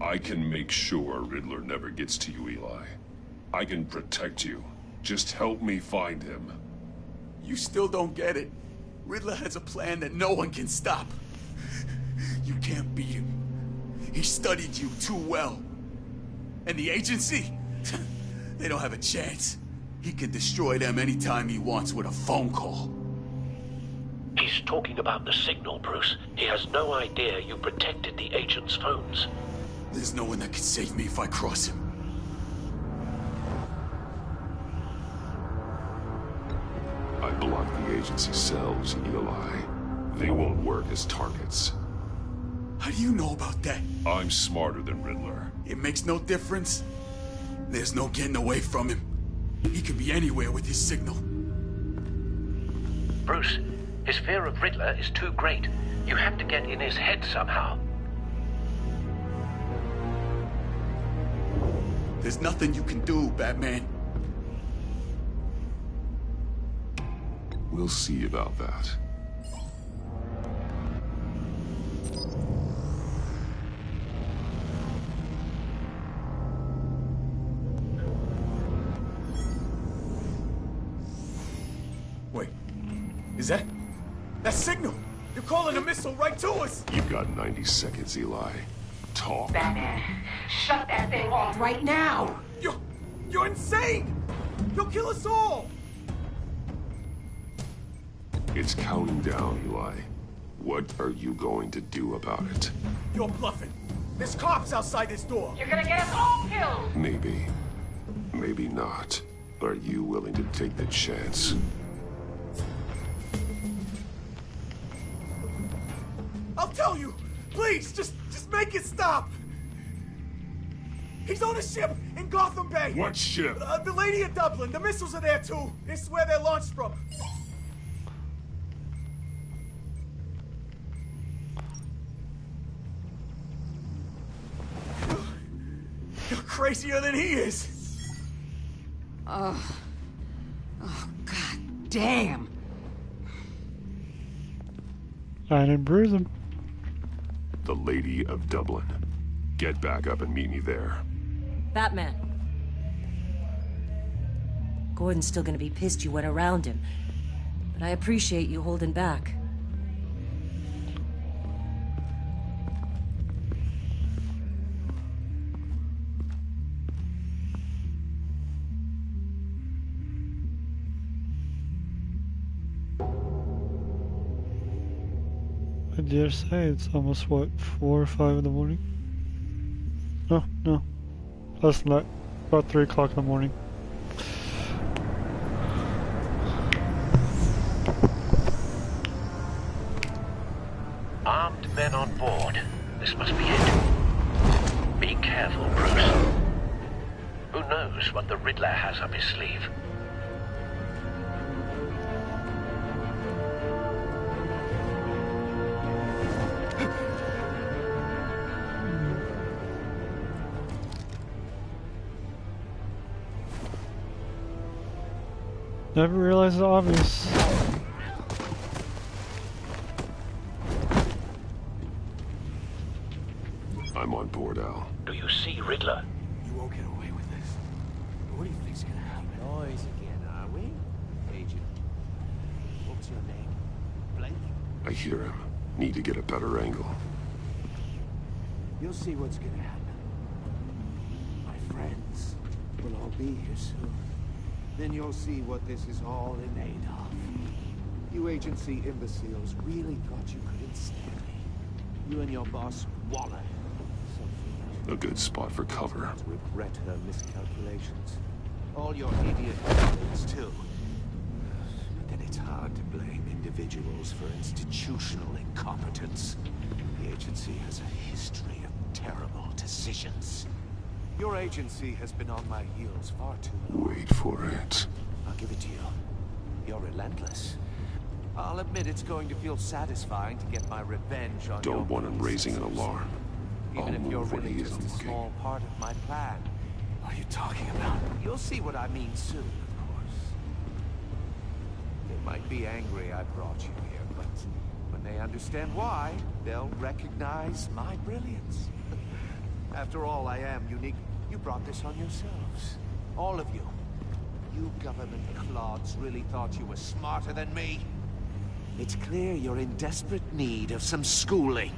I can make sure Riddler never gets to you, Eli. I can protect you. Just help me find him. You still don't get it. Riddler has a plan that no one can stop. You can't beat him. He studied you too well. And the agency? They don't have a chance. He can destroy them anytime he wants with a phone call. He's talking about the signal, Bruce. He has no idea you protected the agent's phones. There's no one that can save me if I cross him. I blocked the agency cells, Eli. They won't work as targets. How do you know about that? I'm smarter than Riddler. It makes no difference. There's no getting away from him. He could be anywhere with his signal. Bruce, his fear of Riddler is too great. You have to get in his head somehow. There's nothing you can do, Batman. We'll see about that. Wait, is that signal? You're calling a missile right to us! You've got 90 seconds, Eli. Talk. Batman, shut that thing off right now! You're insane! You'll kill us all! It's counting down, Eli. What are you going to do about it? You're bluffing. There's cops outside this door. You're gonna get us all killed! Maybe. Maybe not. Are you willing to take the chance? I'll tell you! Please, just make it stop! He's on a ship in Gotham Bay! What ship? The Lady of Dublin. The missiles are there, too. It's where they're launched from. You're crazier than he is! Oh, god damn! I didn't bruise him. The Lady of Dublin. Get back up and meet me there. Batman. Gordon's still gonna be pissed you went around him, but I appreciate you holding back. I dare say it's almost, what, 4 or 5 in the morning? No. Less than that. About 3 o'clock in the morning. Armed men on board. This must be it. Be careful, Bruce. Who knows what the Riddler has up his sleeve? Never realized the obvious. I'm on board, Al. Do you see Riddler? You won't get away with this. What do you think's gonna happen? Noise again, are we? Agent. What's your name? Blake? I hear him. Need to get a better angle. You'll see what's gonna happen. My friends will all be here soon. Then you'll see what this is all in aid of. You agency imbeciles really thought you could ensnare me. You and your boss, Waller. A good spot for cover. Regret her miscalculations. All your idiot colleagues, too. Then it's hard to blame individuals for institutional incompetence. The agency has a history of terrible decisions. Your agency has been on my heels far too long. Wait for it. I'll give it to you. You're relentless. I'll admit it's going to feel satisfying to get my revenge on Don't want him raising an alarm. Even I'll if you're move when really he just isn't a looking. small part of my plan. What are you talking about? You'll see what I mean soon, of course. They might be angry I brought you here, but when they understand why, they'll recognize my brilliance. After all, I am unique. You brought this on yourselves. All of you. You government clods really thought you were smarter than me? It's clear you're in desperate need of some schooling.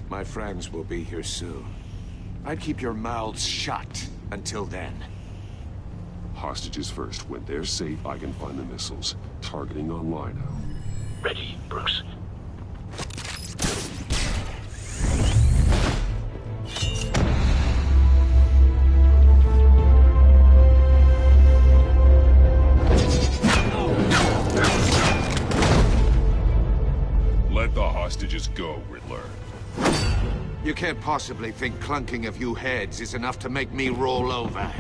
My friends will be here soon. I'd keep your mouths shut until then. Hostages first. When they're safe, I can find the missiles. Targeting online now. Ready, Bruce. Let the hostages go, Riddler. You can't possibly think clunking a few heads is enough to make me roll over.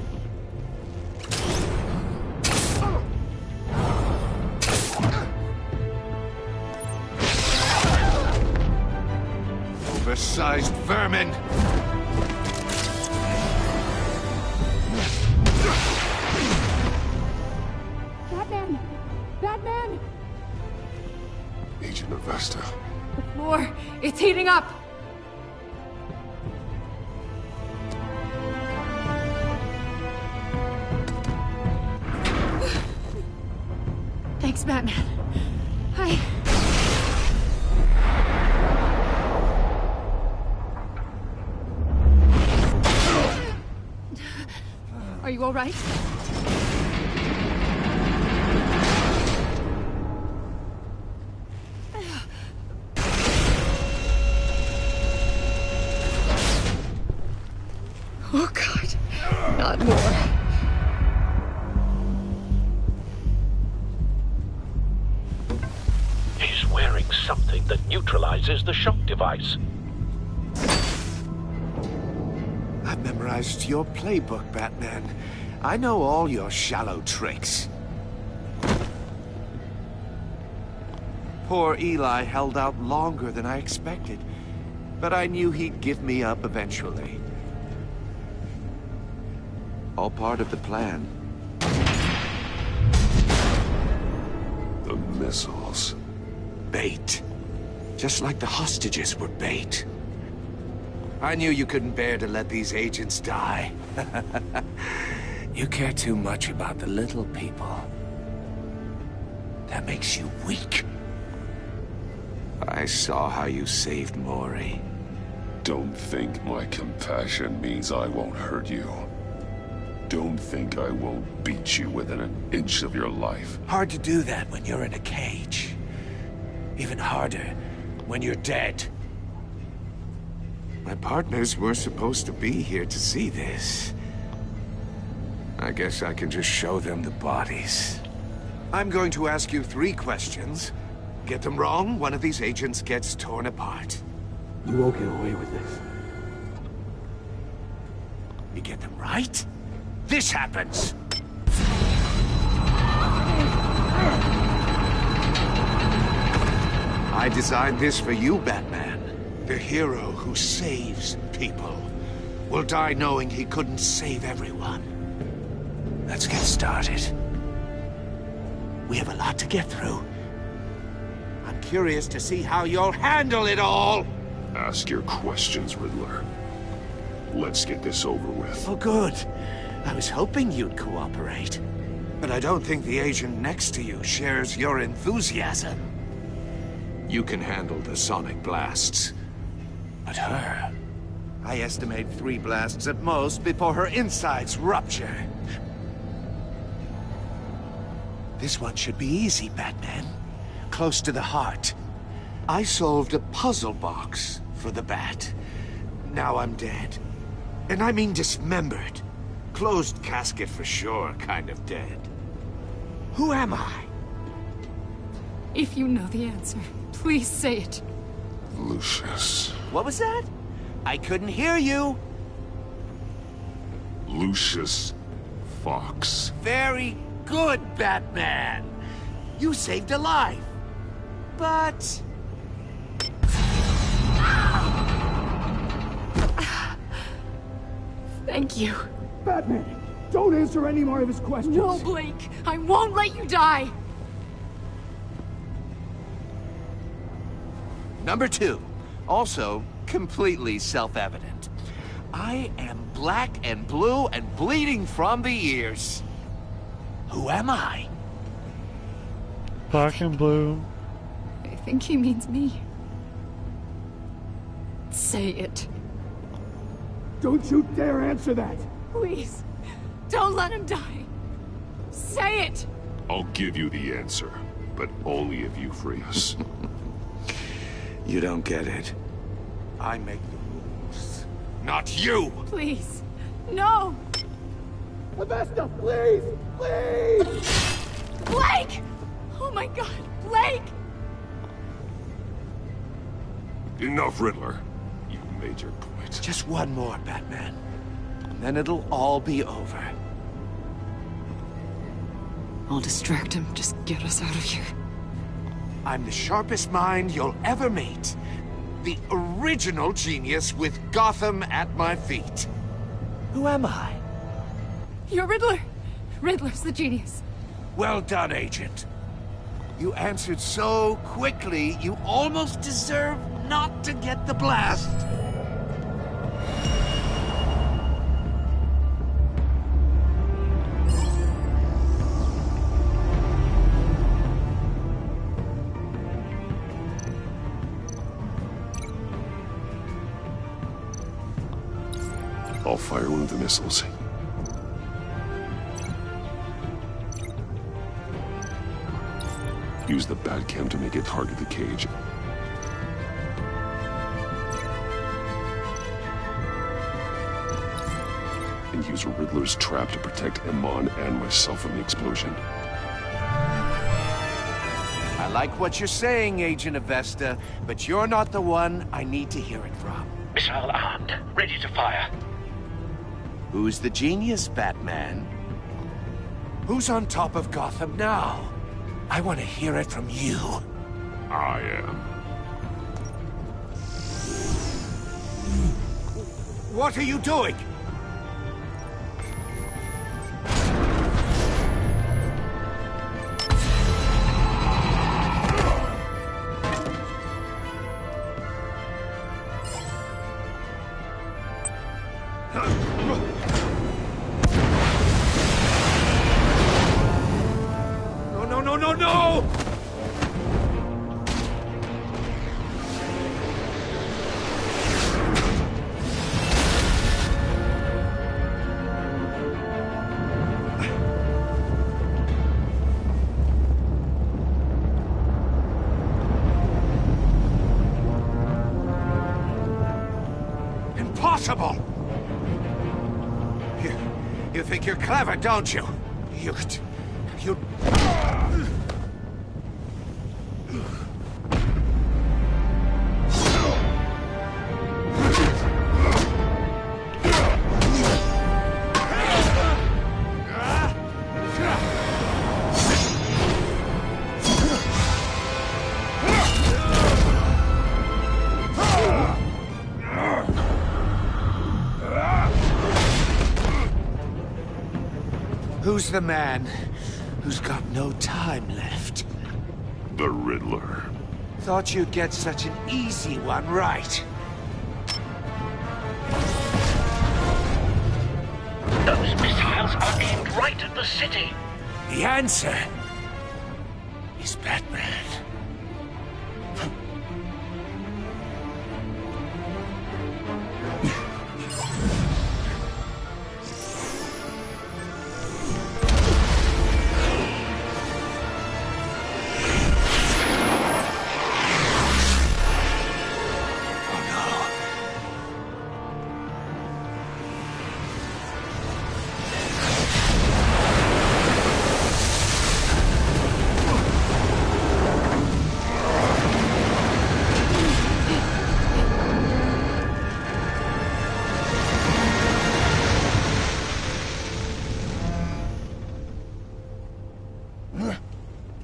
Oversized vermin! Batman! Batman! Agent Avesta. The floor, it's heating up! Thanks, Batman. Are you all right? Oh, God. Not more. He's wearing something that neutralizes the shock device. I've memorized your playbook, Batman. I know all your shallow tricks. Poor Eli held out longer than I expected, but I knew he'd give me up eventually. All part of the plan. The missiles. Bait. Just like the hostages were bait. I knew you couldn't bear to let these agents die. You care too much about the little people. That makes you weak. I saw how you saved Maury. Don't think my compassion means I won't hurt you. Don't think I won't beat you within an inch of your life. Hard to do that when you're in a cage. Even harder when you're dead. My partners were supposed to be here to see this. I guess I can just show them the bodies. I'm going to ask you 3 questions. Get them wrong, one of these agents gets torn apart. You won't get away with this. You get them right, this happens. I designed this for you, Batman. The hero who saves people will die knowing he couldn't save everyone. Let's get started. We have a lot to get through. I'm curious to see how you'll handle it all. Ask your questions, Riddler. Let's get this over with. Oh, good. I was hoping you'd cooperate. But I don't think the agent next to you shares your enthusiasm. You can handle the sonic blasts. But her... I estimate 3 blasts at most before her insides rupture. This one should be easy, Batman. Close to the heart. I solved a puzzle box for the Bat. Now I'm dead. And I mean dismembered. Closed casket for sure, kind of dead. Who am I? If you know the answer, please say it. Lucius. What was that? I couldn't hear you. Lucius Fox. Very good, Batman. You saved a life. But... Thank you. Batman, don't answer any more of his questions. No, Blake. I won't let you die. Number 2. Also, completely self-evident. I am black and blue and bleeding from the ears. Who am I? Black and blue. I think he means me. Say it. Don't you dare answer that! Please. Don't let him die. Say it! I'll give you the answer, but only if you free us. You don't get it. I make the rules, not you! Please. No! Avesta, please! Please! Blake! Oh my god, Blake! Enough, Riddler. You've made your point. Just one more, Batman. And then it'll all be over. I'll distract him. Just get us out of here. I'm the sharpest mind you'll ever meet. The original genius with Gotham at my feet. Who am I? You're Riddler. Riddler's the genius. Well done, Agent. You answered so quickly, you almost deserve not to get the blast. I'll fire one of the missiles. Use the Batcam to make it target the cage. And use Riddler's trap to protect Iman and myself from the explosion. I like what you're saying, Agent Avesta, but you're not the one I need to hear it from. Missile armed, ready to fire. Who's the genius, Batman? Who's on top of Gotham now? I want to hear it from you. I am. What are you doing? No! Impossible! You think you're clever, don't you? You... Who's the man who's got no time left? The Riddler. Thought you'd get such an easy one right. Those missiles are aimed right at the city. The answer is Batman.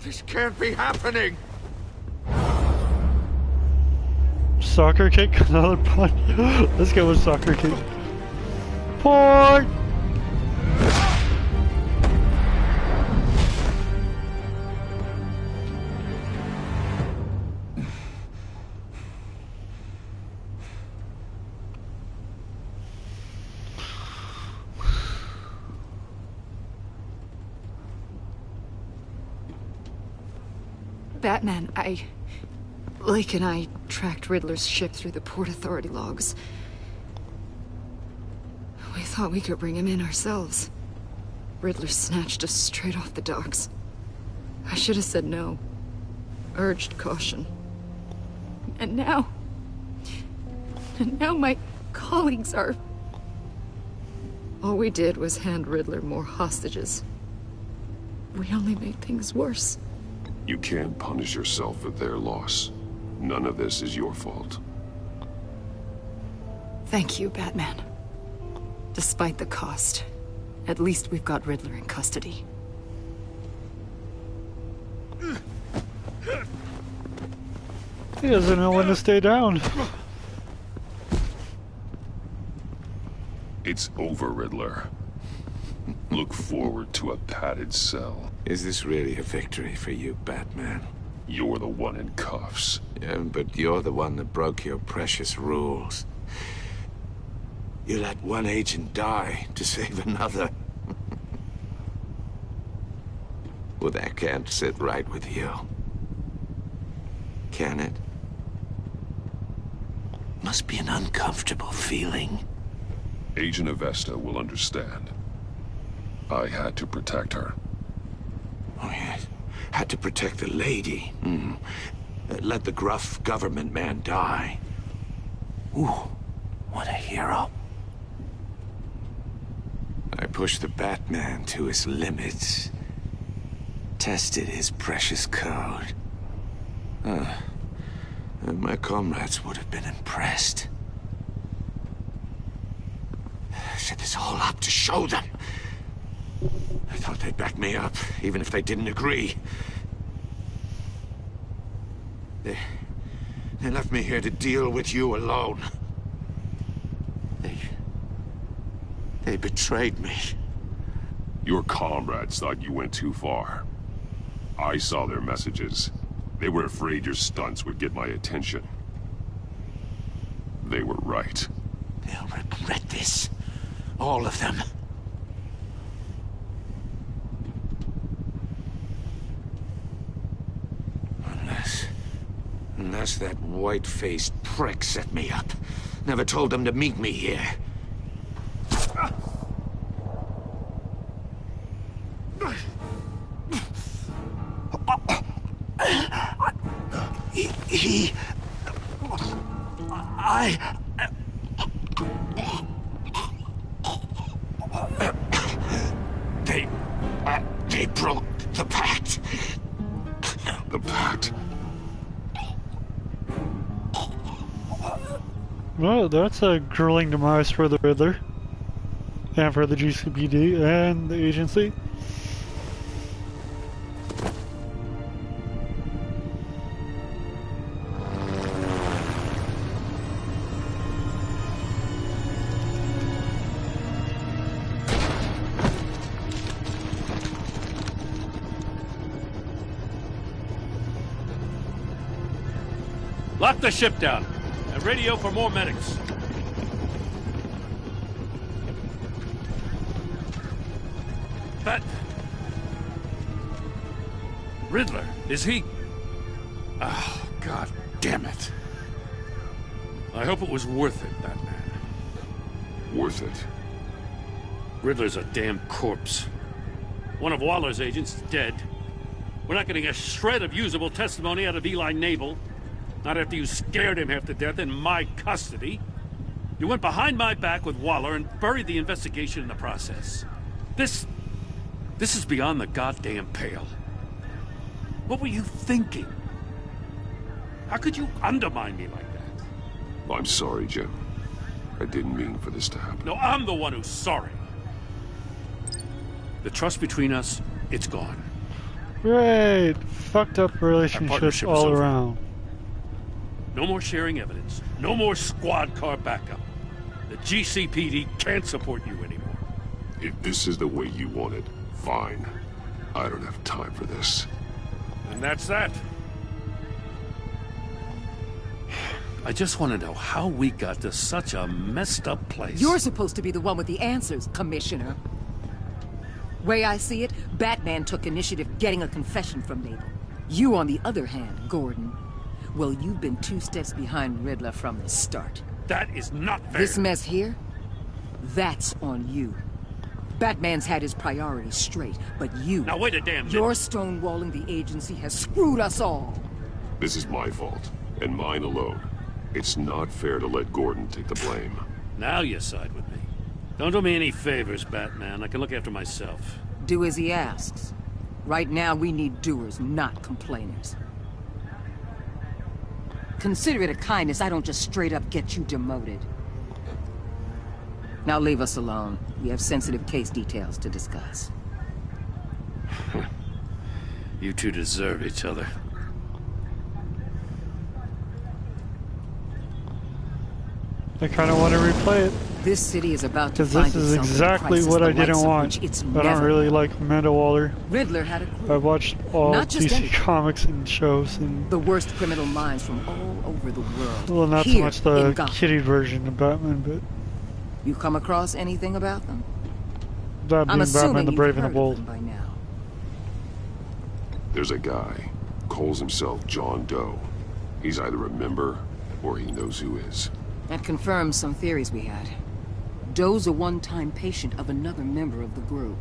This can't be happening! Soccer kick, another punch. Let's go with soccer kick. Point! Batman, Lake and I tracked Riddler's ship through the Port Authority logs. We thought we could bring him in ourselves. Riddler snatched us straight off the docks. I should have said no. Urged caution. And now my colleagues are... All we did was hand Riddler more hostages. We only made things worse. You can't punish yourself for their loss. None of this is your fault. Thank you, Batman. Despite the cost, at least we've got Riddler in custody. He doesn't know when to stay down. It's over, Riddler. Look forward to a padded cell. Is this really a victory for you, Batman? You're the one in cuffs. Yeah, but you're the one that broke your precious rules. You let one agent die to save another. Well, that can't sit right with you. Can it? Must be an uncomfortable feeling. Agent Avesta will understand. I had to protect her. Oh, yes. Had to protect the lady. Let the gruff government man die. Ooh, what a hero. I pushed the Batman to his limits. Tested his precious code. My comrades would have been impressed. Set this all up to show them. I thought they'd back me up, even if they didn't agree. They left me here to deal with you alone. They betrayed me. Your comrades thought you went too far. I saw their messages. They were afraid your stunts would get my attention. They were right. They'll regret this. All of them. Unless that white-faced prick set me up. Never told them to meet me here. They broke the pact. The pact? Well, that's a grueling demise for the Riddler. And for the GCPD and the agency. Lock the ship down and radio for more medics. That... Riddler, is he? Oh, God damn it. I hope it was worth it, Batman. Worth it? Riddler's a damn corpse. One of Waller's agents is dead. We're not getting a shred of usable testimony out of Eli Nabel. Not after you scared him half to death in my custody. You went behind my back with Waller and buried the investigation in the process. This is beyond the goddamn pale. What were you thinking? How could you undermine me like that? I'm sorry, Jim. I didn't mean for this to happen. No, I'm the one who's sorry. The trust between us, it's gone. Great. Fucked up relationships all around. No more sharing evidence. No more squad car backup. The GCPD can't support you anymore. If this is the way you want it, fine. I don't have time for this. And that's that. I just want to know how we got to such a messed up place. You're supposed to be the one with the answers, Commissioner. Way I see it, Batman took initiative getting a confession from Nabel. You, on the other hand, Gordon, well, you've been 2 steps behind Riddler from the start. That is not fair. This mess here, that's on you. Batman's had his priorities straight, but you... Now wait a damn minute. Your stonewalling the agency has screwed us all. This is my fault, and mine alone. It's not fair to let Gordon take the blame. Now you side with me. Don't do me any favors, Batman. I can look after myself. Do as he asks. Right now, we need doers, not complainers. Consider it a kindness I don't just straight up get you demoted. Now leave us alone. We have sensitive case details to discuss. You two deserve each other. I kind of want to replay it. This city is about to Because find this is itself in a exactly crisis what the I didn't likes of want. which it's I don't never really known. like Amanda Waller. Riddler had a clue. I watched all Not just DC any- comics and shows, and The worst criminal minds from all over the world. well, not so Here much in the Gotham. kitty version of Batman, but You come across anything about them? that I'm being assuming Batman the you've Brave and the heard of Bold. them by now. There's a guy, calls himself John Doe. He's either a member, or he knows who is. That confirms some theories we had. Doe's a one-time patient of another member of the group.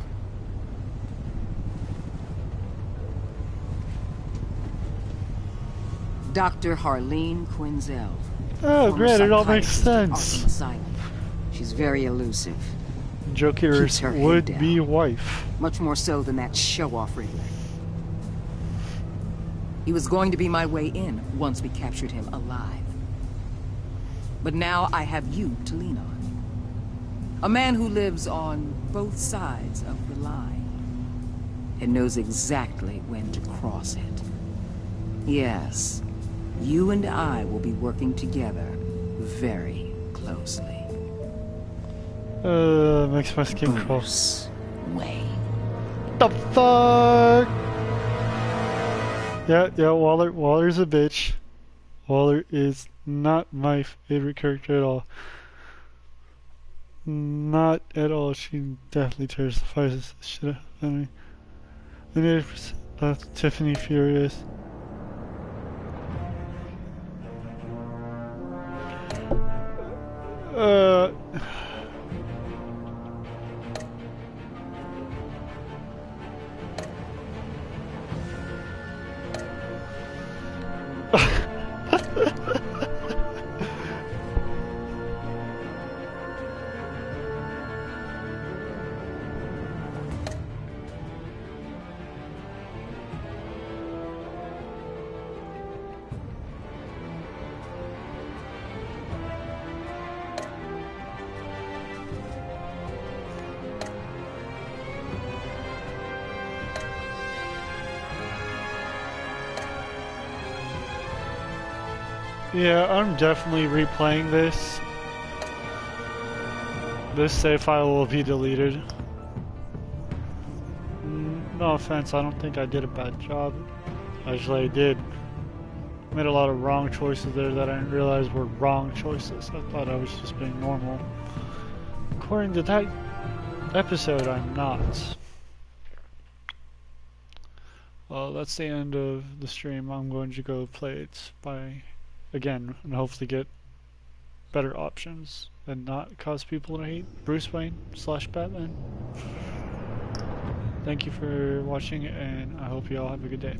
Dr. Harleen Quinzel. Oh, former great, it all makes psychiatrist at sense. Arkham Asylum. She's very elusive. Joker's Keeps her head would-be down. wife. Much more so than that show-off Riddler. He was going to be my way in once we captured him alive. But now I have you to lean on. A man who lives on both sides of the line and knows exactly when to cross it. Yes, you and I will be working together very closely. Makes my skin crawl. Wayne. The fuck? Yeah, Waller's a bitch. Waller is not my favorite character at all. Not at all. She definitely terrifies the shit out of me. And if that's Tiffany Furious. Yeah, I'm definitely replaying this. This save file will be deleted. No offense, I don't think I did a bad job. Actually, I did. Made a lot of wrong choices there that I didn't realize were wrong choices. I thought I was just being normal. According to that episode, I'm not. Well, that's the end of the stream. I'm going to go play it again and hopefully get better options and not cause people to hate Bruce Wayne / Batman. Thank you for watching, and I hope you all have a good day.